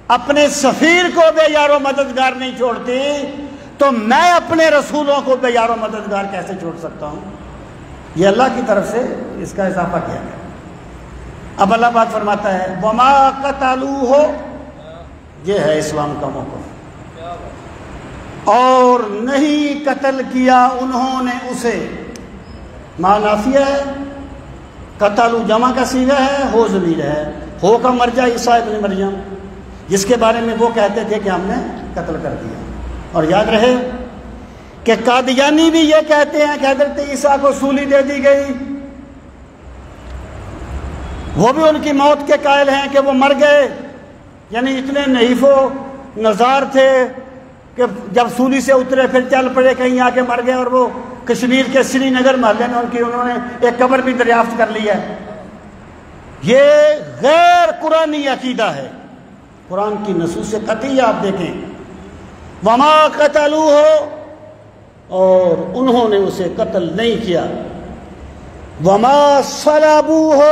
اپنے سفیر کو بے یار و مددگار نہیں چھوڑتی تو میں اپنے رسولوں کو بے یار و مددگار کیسے چھوڑ سکتا ہوں؟ یہ اللہ کی طرف سے اس کا اضافہ کیا گیا۔ اب اللہ پاک فرماتا ہے وما قتلوہ، یہ ہے اسلام کا موقف، اور نہیں قتل کیا انہوں نے اسے۔ ما نافیہ ہے، قتلوا جمع کا صیغہ ہے، ہو ضمیر ہے، ہو کا مرجع عیسیٰ ابن مریم جس کے بارے میں وہ کہتے تھے کہ ہم نے قتل کر دیا۔ اور یاد رہے کہ قادیانی بھی یہ کہتے ہیں کہ حضرت عیسیٰ کو سولی دے دی گئی، وہ بھی ان کی موت کے قائل ہیں کہ وہ مر گئے، یعنی اتنے نحیف و نزار تھے کہ جب سولی سے اترے پھر چل پڑے، کہیں آ کے مر گئے، اور وہ کشمیر کے سری نگر محلے میں انہوں نے ایک قبر بھی دریافت کر لی ہے۔ یہ غیر قرآنی عقیدہ ہے، قرآن کی نصوص قطعی آپ دیکھیں، وما قتلوہ، اور انہوں نے اسے قتل نہیں کیا، وما صلبوہ،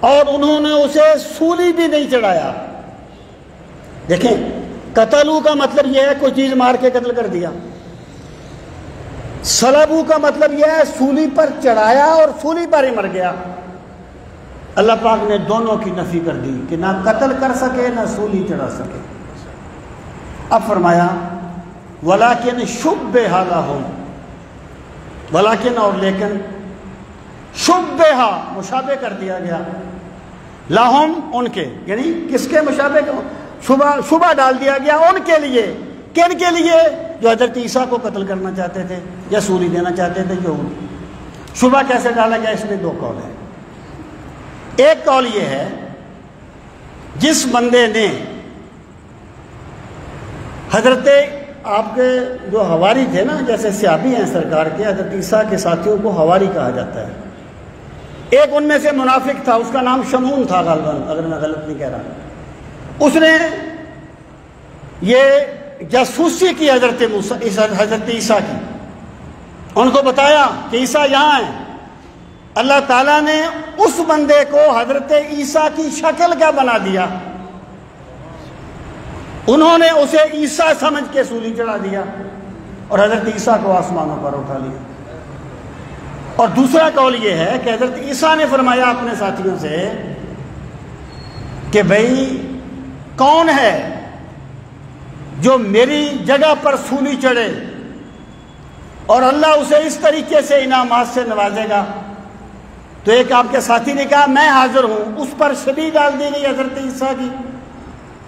اور انہوں نے اسے سولی بھی نہیں چڑھایا۔ دیکھیں قتلو کا مطلب یہ ہے کوئی چیز مار کے قتل کر دیا، صلبو کا مطلب یہ ہے سولی پر چڑھایا اور سولی پر ہی مر گیا۔ اللہ پاک نے دونوں کی نفی کر دی کہ نہ قتل کر سکے نہ سولی چڑھا سکے۔ اب فرمایا وَلَكِنْ شُبِّهَ لَهُمْ، ولیکن اور لیکن، شبہ مشابہ کر دیا گیا، لہم ان کے، یعنی کس کے مشابہ، شبہ ڈال دیا گیا ان کے لیے۔ کن کے لیے؟ جو حضرت عیسیٰ کو قتل کرنا چاہتے تھے یا سولی دینا چاہتے تھے یہود۔ شبہ کیسے ڈالا گیا؟ اس میں دو قول ہیں۔ ایک قول یہ ہے جس بندے نے حضرت آپ کے جو حواری تھے نا، جیسے صحابی ہیں سرکار کے، حضرت عیسیٰ کے ساتھیوں کو حواری کہا جاتا ہے۔ ایک ان میں سے منافق تھا، اس کا نام شمعون تھا غالباً، اگر میں غلط نہیں کہہ رہا۔ اس نے یہ جاسوسی کی حضرت عیسیٰ کی، ان کو بتایا کہ عیسیٰ یہاں ہیں۔ اللہ تعالیٰ نے اس بندے کو حضرت عیسیٰ کی شکل کا بنا دیا، انہوں نے اسے عیسیٰ سمجھ کے سولی چڑھا دیا اور حضرت عیسیٰ کو آسمانوں پر اٹھا لیا۔ اور دوسرا قول یہ ہے کہ حضرت عیسیٰ نے فرمایا اپنے ساتھیوں سے کہ بھئی کون ہے جو میری جگہ پر سولی چڑھے اور اللہ اسے اس طریقے سے انعامات سے نوازے گا؟ تو ایک آپ کے ساتھی نے کہا میں حاضر ہوں۔ اس پر شبیہ ڈال دی گئی حضرت عیسیٰ کی،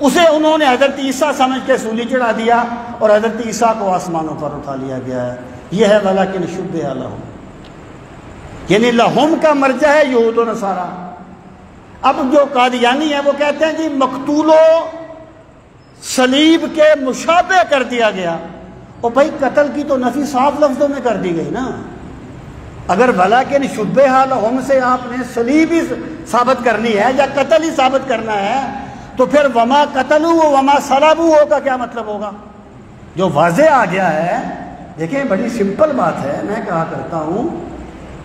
اسے انہوں نے حضرت عیسیٰ سمجھ کے سولی چڑھا دیا اور حضرت عیسیٰ کو آسمانوں پر اٹھا لیا گیا ہے۔ یہ ہے وَلَٰكِنْ شُبِّهَ لَهُمْ، یعنی لہم کا مرجع ہے یہود و نصارہ۔ اب جو قادیانی ہیں وہ کہتے ہیں جی مقتول و صلیب کے مشابہ کر دیا گیا۔ اور بھائی قتل کی تو نفی صاف لفظوں میں کر دی گئی نا۔ اگر وَلَٰكِنْ شُبِّهَ لَهُمْ سے آپ نے صلیب ہی ثابت کرنی ہے یا قتل ہی ثابت کرنا ہے تو پھر وما قتلوا وما صلبوا کا کیا مطلب ہوگا؟ جو واضح آ گیا ہے، دیکھیں بڑی سمپل بات ہے، میں کہا کرتا ہوں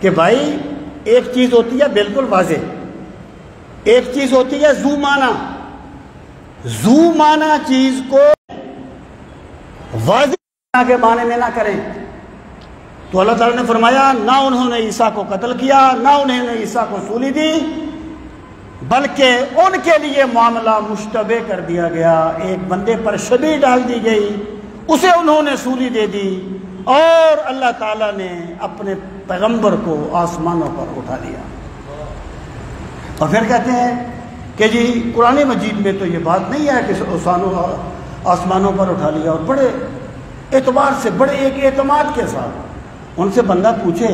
کہ بھائی ایک چیز ہوتی ہے بالکل واضح، ایک چیز ہوتی ہے ذو معنی۔ ذو معنی چیز کو واضح کے معنی میں نہ کریں۔ تو اللہ تعالیٰ نے فرمایا نہ انہوں نے عیسیٰ کو قتل کیا، نہ انہوں نے عیسیٰ کو سولی دی، بلکہ ان کے لیے معاملہ مشتبہ کر دیا گیا، ایک بندے پر شبیہ ڈال دی گئی، اسے انہوں نے سولی دے دی اور اللہ تعالیٰ نے اپنے پیغمبر کو آسمانوں پر اٹھا لیا۔ اور پھر کہتے ہیں کہ جی قرآن مجید میں تو یہ بات نہیں ہے کہ آسمانوں پر اٹھا لیا، اور بڑے اعتبار سے، بڑے ایک اعتماد کے ساتھ ان سے بندہ پوچھے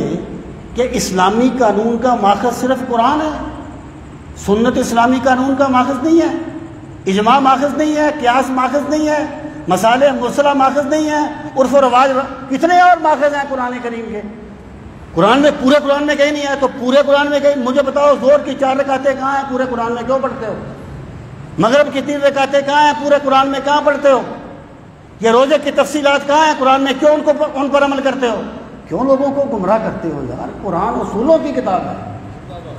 کہ اسلامی قانون کا ماخذ صرف قرآن ہے؟ سنت اسلامی قانون کا ماخذ نہیں ہے؟ اجماع ماخذ نہیں ہے؟ قیاس ماخذ نہیں ہے؟ مصالح مرسلہ ماخذ نہیں ہے؟ عرف و رواج، کتنے اور ماخذ ہیں قرآن کریم کے؟ قرآن میں، پورے قرآن میں کہیں نہیں ہے تو پورے قرآن میں کہیں؟ مجھے بتاؤ زور کی 4 رکعتیں کہاں ہیں پورے قرآن میں؟ کیوں پڑھتے ہو؟ مغرب کی 3 رکعتیں کہاں ہیں پورے قرآن میں؟ کہاں پڑھتے ہو؟ یہ روزے کی تفصیلات کہاں ہیں قرآن میں؟ کیوں ان پر عمل کرتے ہو؟ کیوں لوگوں کو گمراہ کرتے ہو یار؟ قرآن اصولوں کی کتاب ہے۔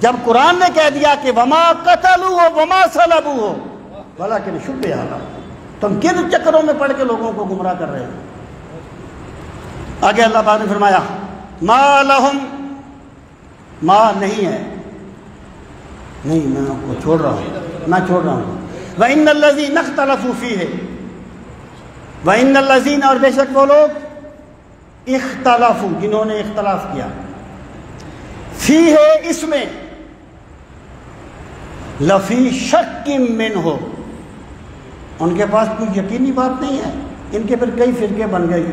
جب قرآن نے کہہ دیا کہ وما قتلوا وما صلبوا ولكن شبه لهم، تم کن چکروں میں پڑھ کے لوگوں کو گمراہ کر رہے ہو؟ آگے اللہ پاک نے فرمایا ما لهم، ما نہیں ہے، نہیں میں آپ کو چھوڑ رہا ہوں، میں چھوڑ رہا ہوں۔ وَإِنَّ الَّذِينَ اخْتَلَفُوا فِيهِ، وَإِنَّ الَّذِينَ، اور بے شک وہ لوگ، اختلافو جنہوں نے اختلاف کیا، فی ہے اس میں، لفی شک منہ، ان کے پاس کوئی یقینی بات نہیں ہے۔ ان کے پھر کئی فرقے بن گئے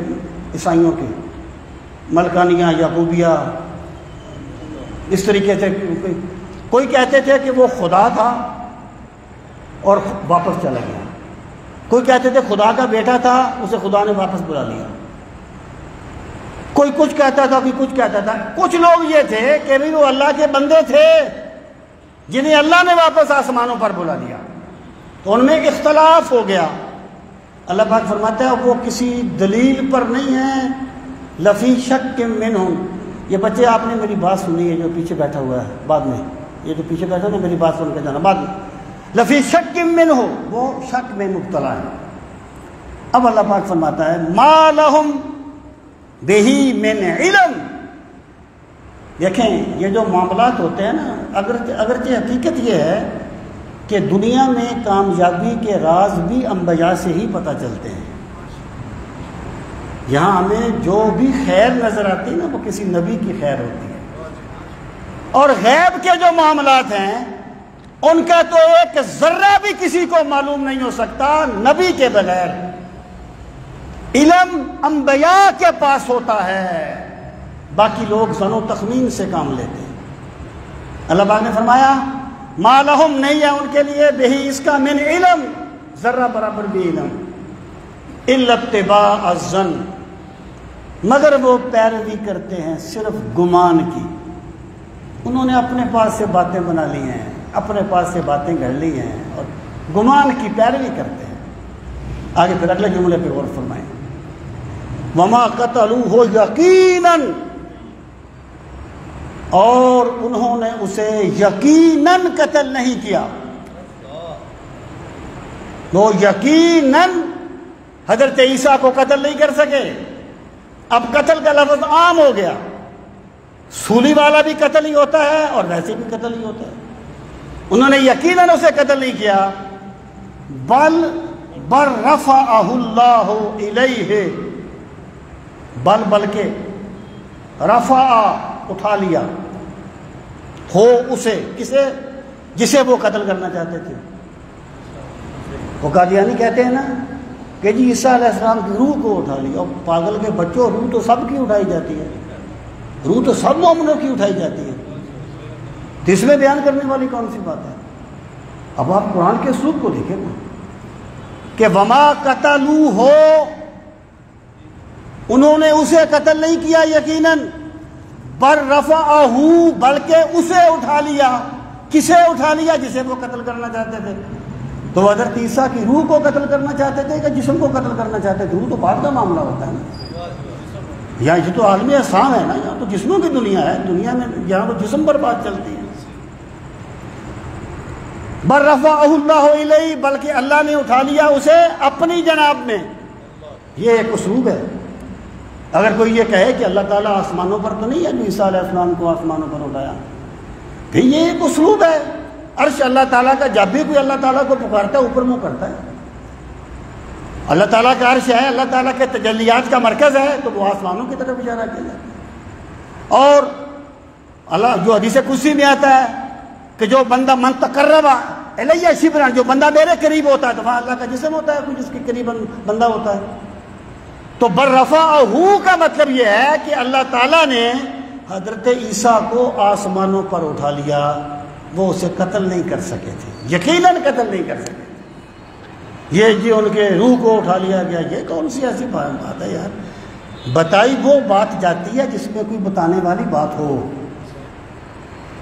عیسائیوں کے، ملکانیہ، یعقوبیہ، اس طریقے سے کوئی کہتے تھے کہ وہ خدا تھا اور واپس چلا گیا، کوئی کہتے تھے خدا کا بیٹا تھا، اسے خدا نے واپس بلا لیا، کوئی کچھ کہتا تھا، کوئی کچھ کہتا تھا۔ کچھ لوگ یہ تھے کہ بھی وہ اللہ کے بندے تھے جنہیں اللہ نے واپس آسمانوں پر بلا لیا، تو ان میں اختلاف ہو گیا۔ اللہ پاک فرماتا ہے وہ کسی دلیل پر نہیں ہے، لفی شک منہم۔ یہ بچے آپ نے میری بات سنی ہے، جو پیچھے بیٹھا ہوا ہے، بعد میں یہ جو پیچھے بیٹھا ہے میری بات سن کے جانا بعد میں، لفی شک منہم، وہ شک میں مبتلا ہے۔ اب اللہ پاک فرماتا ہے ما لہم بہی من علم۔ دیکھیں یہ جو معاملات ہوتے ہیں نا، اگرچہ حقیقت یہ ہے کہ دنیا میں کامیابی کے راز بھی انبیاء سے ہی پتہ چلتے ہیں۔ یہاں ہمیں جو بھی خیر نظر آتی ہے نا وہ کسی نبی کی خیر ہوتی ہے، اور غیب کے جو معاملات ہیں ان کا تو ایک ذرہ بھی کسی کو معلوم نہیں ہو سکتا نبی کے بغیر۔ علم انبیاء کے پاس ہوتا ہے، باقی لوگ ظن و تخمین سے کام لیتے ہیں۔ اللہ پاک نے فرمایا ما لہم، نہیں ہے ان کے لیے، بہی اس کا، من علم، ذرہ برابر بھی علم۔ الا اتباع الظن، مگر وہ پیروی کرتے ہیں صرف گمان کی۔ انہوں نے اپنے پاس سے باتیں بنا لی ہیں، اپنے پاس سے باتیں گھڑ لی ہیں اور گمان کی پیروی کرتے ہیں۔ آگے پھر اگلے جملے پہ غور فرمائیں، وما قتلوہ یقیناً، اور انہوں نے اسے یقیناً قتل نہیں کیا۔ وہ یقیناً حضرت عیسیٰ کو قتل نہیں کر سکے۔ اب قتل کا لفظ عام ہو گیا، سولی والا بھی قتل ہی ہوتا ہے اور ویسے بھی قتل ہی ہوتا ہے۔ انہوں نے یقیناً اسے قتل نہیں کیا، بل رفعہ اللہ الیہ، بلکہ رفع اٹھا لیا ہو اسے، کسے؟ جسے وہ قتل کرنا چاہتے تھے۔ وہ قادیانی کہتے ہیں نا کہ جی عیسیٰ علیہ السلام کی روح کو اٹھا لیا۔ اور پاگل کے بچوں، روح تو سب کی اٹھائی جاتی ہے، روح تو سب مومنوں کی اٹھائی جاتی ہے، تو اس میں بیان کرنے والی کون سی بات ہے؟ اب آپ قرآن کے اسلوب کو دیکھیں نا کہ وما قتلوہ، انہوں نے اسے قتل نہیں کیا یقیناً، بل رفعہ، بلکہ اسے اٹھا لیا۔ کسے اٹھا لیا؟ جسے وہ قتل کرنا چاہتے تھے۔ تو حضرت عیسیٰ کی روح کو قتل کرنا چاہتے تھے کہ جسم کو قتل کرنا چاہتے تھے؟ روح تو بعد کا معاملہ ہوتا ہے نا، یہاں یہ تو عالمی احسان ہے نا، یہاں تو جسموں کی دنیا ہے، دنیا میں یہاں تو جسم پر بات چلتی ہے۔ بل رفعہ اللہ الیہ، بلکہ اللہ نے اٹھا لیا اسے اپنی جناب میں۔ یہ ایک اسلوب ہے۔ اگر کوئی یہ کہے کہ اللہ تعالیٰ آسمانوں پر تو نہیں ہے جو عیسیٰ علیہ السلام کو آسمانوں پر اٹھایا، پھر یہ ایک اسلوب ہے۔ عرش اللہ تعالیٰ کا، جب بھی کوئی اللہ تعالیٰ کو پکارتا ہے اوپر منہ کرتا ہے۔ اللہ تعالیٰ کا عرش ہے، اللہ تعالیٰ کے تجلیات کا مرکز ہے، تو وہ آسمانوں کی طرف اشارہ کیا جاتا ہے۔ اور اللہ جو حدیث قدسی میں آتا ہے کہ جو بندہ من تقرب الیہ شبرا، جو بندہ میرے قریب ہوتا ہے، تو وہاں اللہ کا جسم ہوتا ہے کوئی جس کے قریب بندہ ہوتا ہے۔ تو بل رفعہ کا مطلب یہ ہے کہ اللہ تعالیٰ نے حضرت عیسیٰ کو آسمانوں پر اٹھا لیا، وہ اسے قتل نہیں کر سکے تھے، یقیناً قتل نہیں کر سکے تھے۔ یہ جی ان کے روح کو اٹھا لیا گیا، یہ کون سی ایسی بات ہے یار؟ بتائی وہ بات جاتی ہے جس میں کوئی بتانے والی بات ہو۔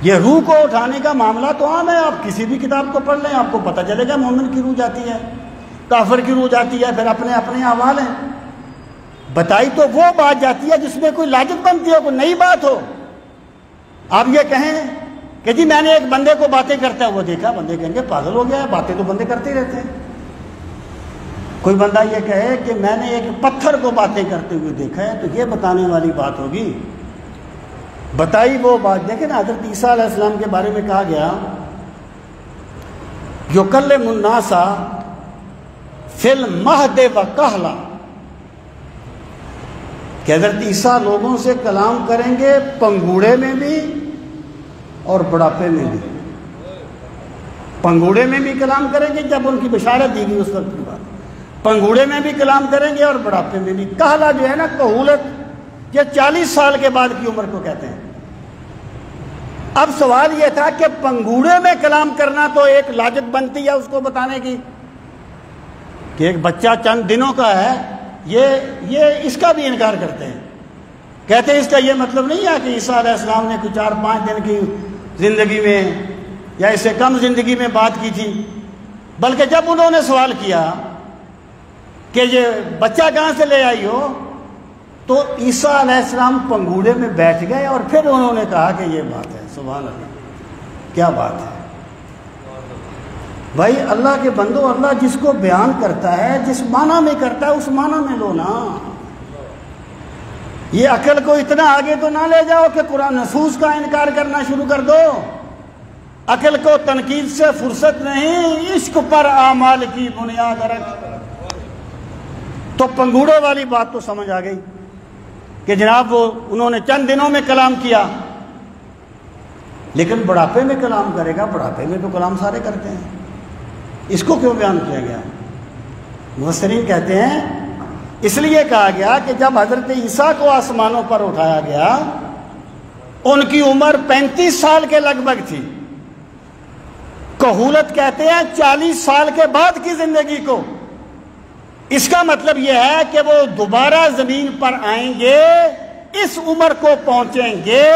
یہ روح کو اٹھانے کا معاملہ تو عام ہے، آپ کسی بھی کتاب کو پڑھ لیں آپ کو پتہ چلے گا مومن کی روح جاتی ہے، کافر کی روح جاتی ہے، پھر اپنے اپنے احوال ہیں۔ بتائی تو وہ بات جاتی ہے جس میں کوئی لاجک بنتی ہو، کوئی نئی بات ہو۔ آپ یہ کہیں کہ جی میں نے ایک بندے کو باتیں کرتا ہے وہ دیکھا، بندے کہیں گے پاگل ہو گیا ہے، باتیں تو بندے کرتے ہی رہتے ہیں۔ کوئی بندہ یہ کہے کہ میں نے ایک پتھر کو باتیں کرتے ہوئے دیکھا ہے، تو یہ بتانے والی بات ہوگی۔ بتائی وہ بات، دیکھیں نا حضرت عیسیٰ علیہ السلام کے بارے میں کہا گیا یکلم الناس فی المہد وکہلا، کہ حضرت عیسیٰ لوگوں سے کلام کریں گے پنگوڑے میں بھی اور بڑھاپے میں بھی۔ پنگوڑے میں بھی کلام کریں گے جب ان کی بشارت دی گئی اس وقت کی بات، پنگوڑے میں بھی کلام کریں گے اور بڑھاپے میں بھی۔ کہلا جو ہے نا کہولت، یہ 40 سال کے بعد کی عمر کو کہتے ہیں۔ اب سوال یہ تھا کہ پنگوڑے میں کلام کرنا تو ایک لاجت بنتی ہے اس کو بتانے کی کہ ایک بچہ چند دنوں کا ہے، یہ اس کا بھی انکار کرتے ہیں، کہتے ہیں اس کا یہ مطلب نہیں ہے کہ عیسیٰ علیہ السلام نے کوئی 4-5 دن کی زندگی میں یا اس سے کم زندگی میں بات کی تھی، بلکہ جب انہوں نے سوال کیا کہ یہ بچہ کہاں سے لے آئی ہو، تو عیسیٰ علیہ السلام پنگوڑے میں بیٹھ گئے اور پھر انہوں نے کہا کہ یہ بات ہے۔ سبحان اللہ، کیا بات ہے بھائی! اللہ کے بندو، اللہ جس کو بیان کرتا ہے، جس معنی میں کرتا ہے اس معنی میں لو نا۔ یہ عقل کو اتنا آگے تو نہ لے جاؤ کہ قرآن نصوص کا انکار کرنا شروع کر دو۔ عقل کو تنقید سے فرصت نہیں، عشق پر اعمال کی بنیاد رکھ۔ تو پنگوڑے والی بات تو سمجھ آ گئی کہ جناب وہ انہوں نے چند دنوں میں کلام کیا، لیکن بڑھاپے میں کلام کرے گا؟ بڑھاپے میں تو کلام سارے کرتے ہیں، اس کو کیوں بیان کیا گیا؟ مفسرین کہتے ہیں اس لیے کہا گیا کہ جب حضرت عیسیٰ کو آسمانوں پر اٹھایا گیا ان کی عمر 35 سال کے لگ بھگ تھی۔ کہولت کہتے ہیں 40 سال کے بعد کی زندگی کو، اس کا مطلب یہ ہے کہ وہ دوبارہ زمین پر آئیں گے، اس عمر کو پہنچیں گے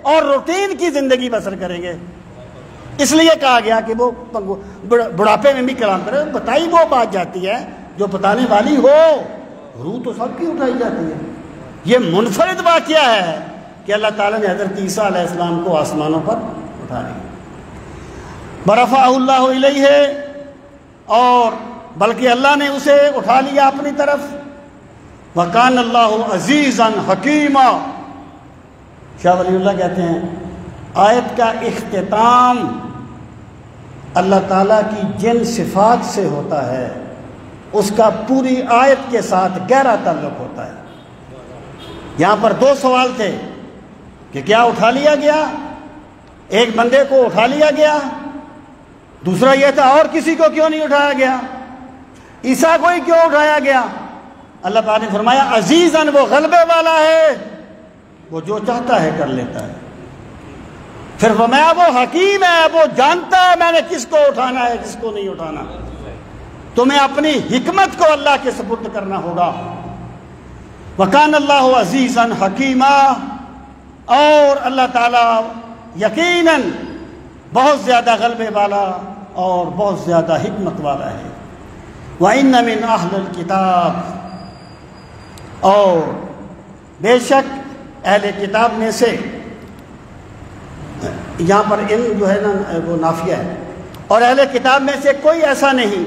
اور روٹین کی زندگی بسر کریں گے۔ اس لیے کہا گیا کہ وہ بڑھاپے میں بھی کلام کرے۔ بتائی وہ بات جاتی ہے جو بتانے والی ہو، روح تو سب کی اٹھائی جاتی ہے۔ یہ منفرد واقعہ ہے کہ اللہ تعالیٰ نے حضرت عیسیٰ علیہ السلام کو آسمانوں پر اٹھا لیا۔ برفعہ اللہ الیہ، اور بلکہ اللہ نے اسے اٹھا لیا اپنی طرف۔ وَكَانَ اللَّهُ عَزِيزًا حَكِيمًا۔ شاہ ولی اللہ کہتے ہیں آیت کا اختتام اللہ تعالیٰ کی جن صفات سے ہوتا ہے اس کا پوری آیت کے ساتھ گہرا تعلق ہوتا ہے۔ یہاں پر دو سوال تھے کہ کیا اٹھا لیا گیا، ایک بندے کو اٹھا لیا گیا، دوسرا یہ تھا اور کسی کو کیوں نہیں اٹھایا گیا، عیسیٰ کو ہی کیوں اٹھایا گیا؟ اللہ تعالیٰ نے فرمایا عزیزاً، وہ غلبے والا ہے، وہ جو چاہتا ہے کر لیتا ہے۔ پھر فرمایا وہ حکیم ہے، وہ جانتا ہے میں نے کس کو اٹھانا ہے کس کو نہیں اٹھانا۔ تمہیں اپنی حکمت کو اللہ کے سپرد کرنا ہوگا۔ وَكَانَ اللَّهُ عَزِيزًا حَكِيمًا، اور اللہ تعالیٰ یقیناً بہت زیادہ غلبے والا اور بہت زیادہ حکمت والا ہے۔ وَإِنَّ مِنْ أَهْلِ الْكِتَابِ، اور بے شک اہل کتاب میں سے، یہاں پر ان جو ہے نا وہ نافیہ ہے، اور اہل کتاب میں سے کوئی ایسا نہیں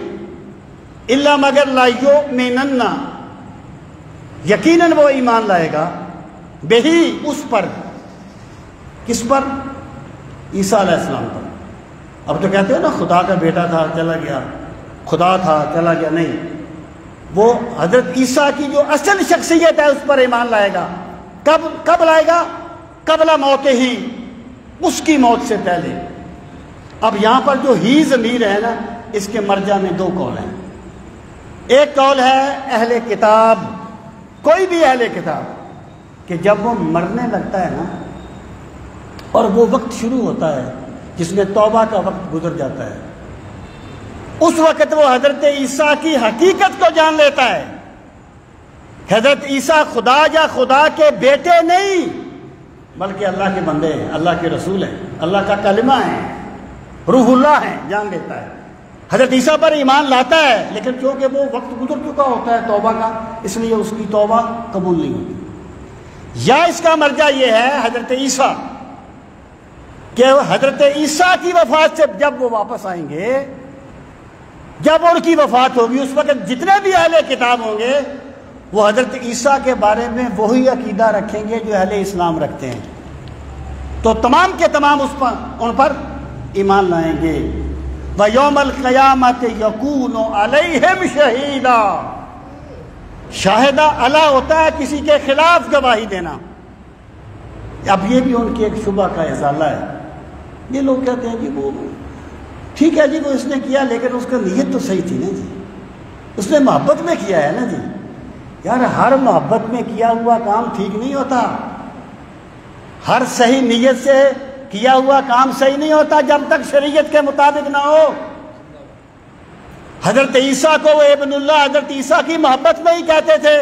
الا مگر لا یؤمنن، یقیناً وہ ایمان لائے گا، بہی اس پر، کس پر؟ عیسیٰ علیہ السلام پر۔ اب تو کہتے ہو نا خدا کا بیٹا تھا چلا گیا، خدا تھا چلا گیا، نہیں، وہ حضرت عیسیٰ کی جو اصل شخصیت ہے اس پر ایمان لائے گا۔ کب لائے گا؟ قبل موت ہی، اس کی موت سے پہلے۔ اب یہاں پر جو ہی ضمیر ہے نا، اس کے مرجع میں دو قول ہیں۔ ایک قول ہے اہل کتاب، کوئی بھی اہل کتاب، کہ جب وہ مرنے لگتا ہے نا اور وہ وقت شروع ہوتا ہے جس میں توبہ کا وقت گزر جاتا ہے، اس وقت وہ حضرت عیسیٰ کی حقیقت کو جان لیتا ہے۔ حضرت عیسیٰ خدا یا خدا کے بیٹے نہیں بلکہ اللہ کے بندے ہیں، اللہ کے رسول ہیں، اللہ کا کلمہ ہے، روح اللہ ہیں، جان لیتا ہے۔ حضرت عیسیٰ پر ایمان لاتا ہے، لیکن چونکہ وہ وقت گزر چکا ہوتا ہے توبہ کا، اس لیے اس کی توبہ قبول نہیں ہوتی۔ یا اس کا مرجع یہ ہے حضرت عیسیٰ، کہ حضرت عیسیٰ کی وفات سے جب وہ واپس آئیں گے، جب ان کی وفات ہوگی، اس وقت جتنے بھی اہل کتاب ہوں گے وہ حضرت عیسیٰ کے بارے میں وہی عقیدہ رکھیں گے جو اہل اسلام رکھتے ہیں، تو تمام کے تمام ان پر ایمان لائیں گے۔ وَيَوْمَ الْقِيَامَةِ يَكُونُ عَلَيْهِمْ شَهِيدًا، شاہدہ علیٰ ہوتا ہے کسی کے خلاف گواہی دینا۔ اب یہ بھی ان کے ایک شبہ کا ازالہ ہے۔ یہ لوگ کہتے ہیں جی وہ ٹھیک ہے جی وہ اس نے کیا، لیکن اس کا نیت تو صحیح تھی نا جی، اس نے محبت میں کیا ہے نا جی۔ یار ہر محبت میں کیا ہوا کام ٹھیک نہیں ہوتا، ہر صحیح نیت سے کیا ہوا کام صحیح نہیں ہوتا جب تک شریعت کے مطابق نہ ہو۔ حضرت عیسیٰ کو وہ ابن اللہ، حضرت عیسیٰ کی محبت میں ہی کہتے تھے۔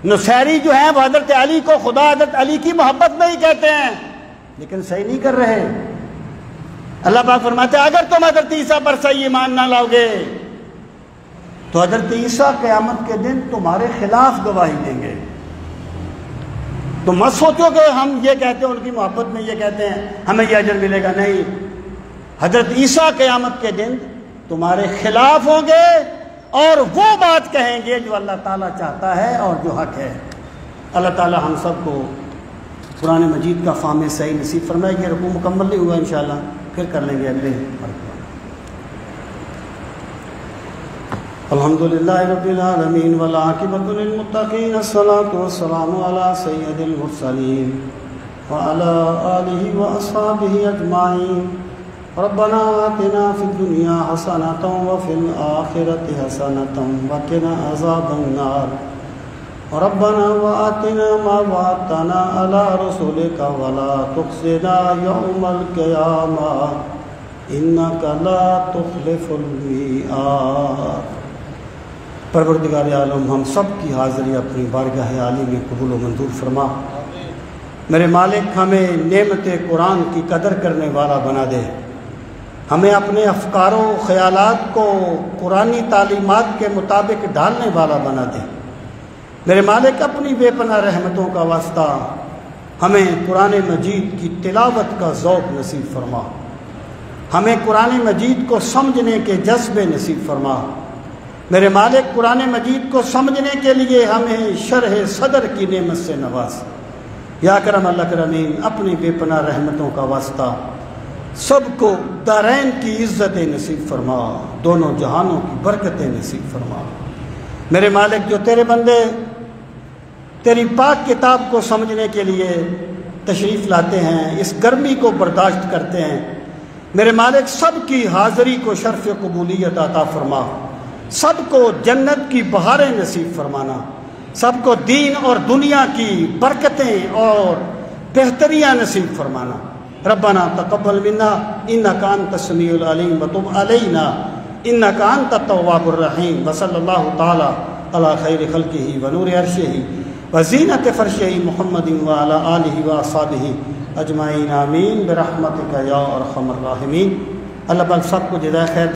نصیری جو ہیں وہ حضرت علی کو خدا، حضرت علی کی محبت میں ہی کہتے ہیں، لیکن صحیح نہیں کر رہے۔ اللہ پاک فرماتے ہیں اگر تم حضرت عیسیٰ پر صحیح ایمان نہ لاؤ گے تو حضرت عیسیٰ قیامت کے دن تمہارے خلاف گواہی دیں گے۔ تو مت سوچو کہ ہم یہ کہتے ہیں ان کی محبت میں یہ کہتے ہیں ہمیں یہ اجر ملے گا، نہیں، حضرت عیسیٰ قیامت کے دن تمہارے خلاف ہوں گے اور وہ بات کہیں گے جو اللہ تعالیٰ چاہتا ہے اور جو حق ہے۔ اللہ تعالیٰ ہم سب کو قرآن مجید کا فہم صحیح نصیب فرمائے گی۔ رکوع مکمل نہیں ہوا انشاءاللہ، پھر کر لیں گے اگلے مرتبہ۔ الحمدللہ رب العالمین والعاقبۃ للمتقین، الصلاۃ والسلام علی سید المرسلین وعلی آلہ واصحابہ اجمعین۔ ربنا آتنا فی الدنیا حسنۃ وفی الآخرۃ حسنۃ وقنا عذاب النار۔ ربنا وآتنا ما وعدتنا على رسلك ولا تخزنا يوم القيامة إنك لا تخلف الميعاد۔ پروردگار عالم ہم سب کی حاضری اپنی بارگاہ عالی میں قبول و منظور فرما۔ میرے مالک ہمیں نعمت قرآن کی قدر کرنے والا بنا دے، ہمیں اپنے افکار و خیالات کو قرآنی تعلیمات کے مطابق ڈالنے والا بنا دے۔ میرے مالک اپنی بے پناہ رحمتوں کا واسطہ ہمیں قرآن مجید کی تلاوت کا ذوق نصیب فرما، ہمیں قرآن مجید کو سمجھنے کے جذبے نصیب فرما۔ میرے مالک قرآن مجید کو سمجھنے کے لیے ہمیں شرح صدر کی نعمت سے نواز۔ یا کرم الاکرمین اپنی بے پناہ رحمتوں کا واسطہ سب کو دارین کی عزتیں نصیب فرما، دونوں جہانوں کی برکتیں نصیب فرما۔ میرے مالک جو تیرے بندے تیری پاک کتاب کو سمجھنے کے لیے تشریف لاتے ہیں، اس گرمی کو برداشت کرتے ہیں، میرے مالک سب کی حاضری کو شرف قبولیت عطا فرما، سب کو جنت کی بہاریں نصیب فرمانا، سب کو دین اور دنیا کی برکتیں اور بہتریاں نصیب فرمانا۔ ربنا تقبل منا انک انت السمیع العلیم وتب علینا انک انت التواب الرحیم، وصلی اللہ تعالی علی خیر خلقہ ونور عرشہ وزینت فرشہ محمد وعلی آلہ واصحابہ اجمعین آمین برحمتک یا ارحم الراحمین۔ اللہ پاک سب کو جزائے خیر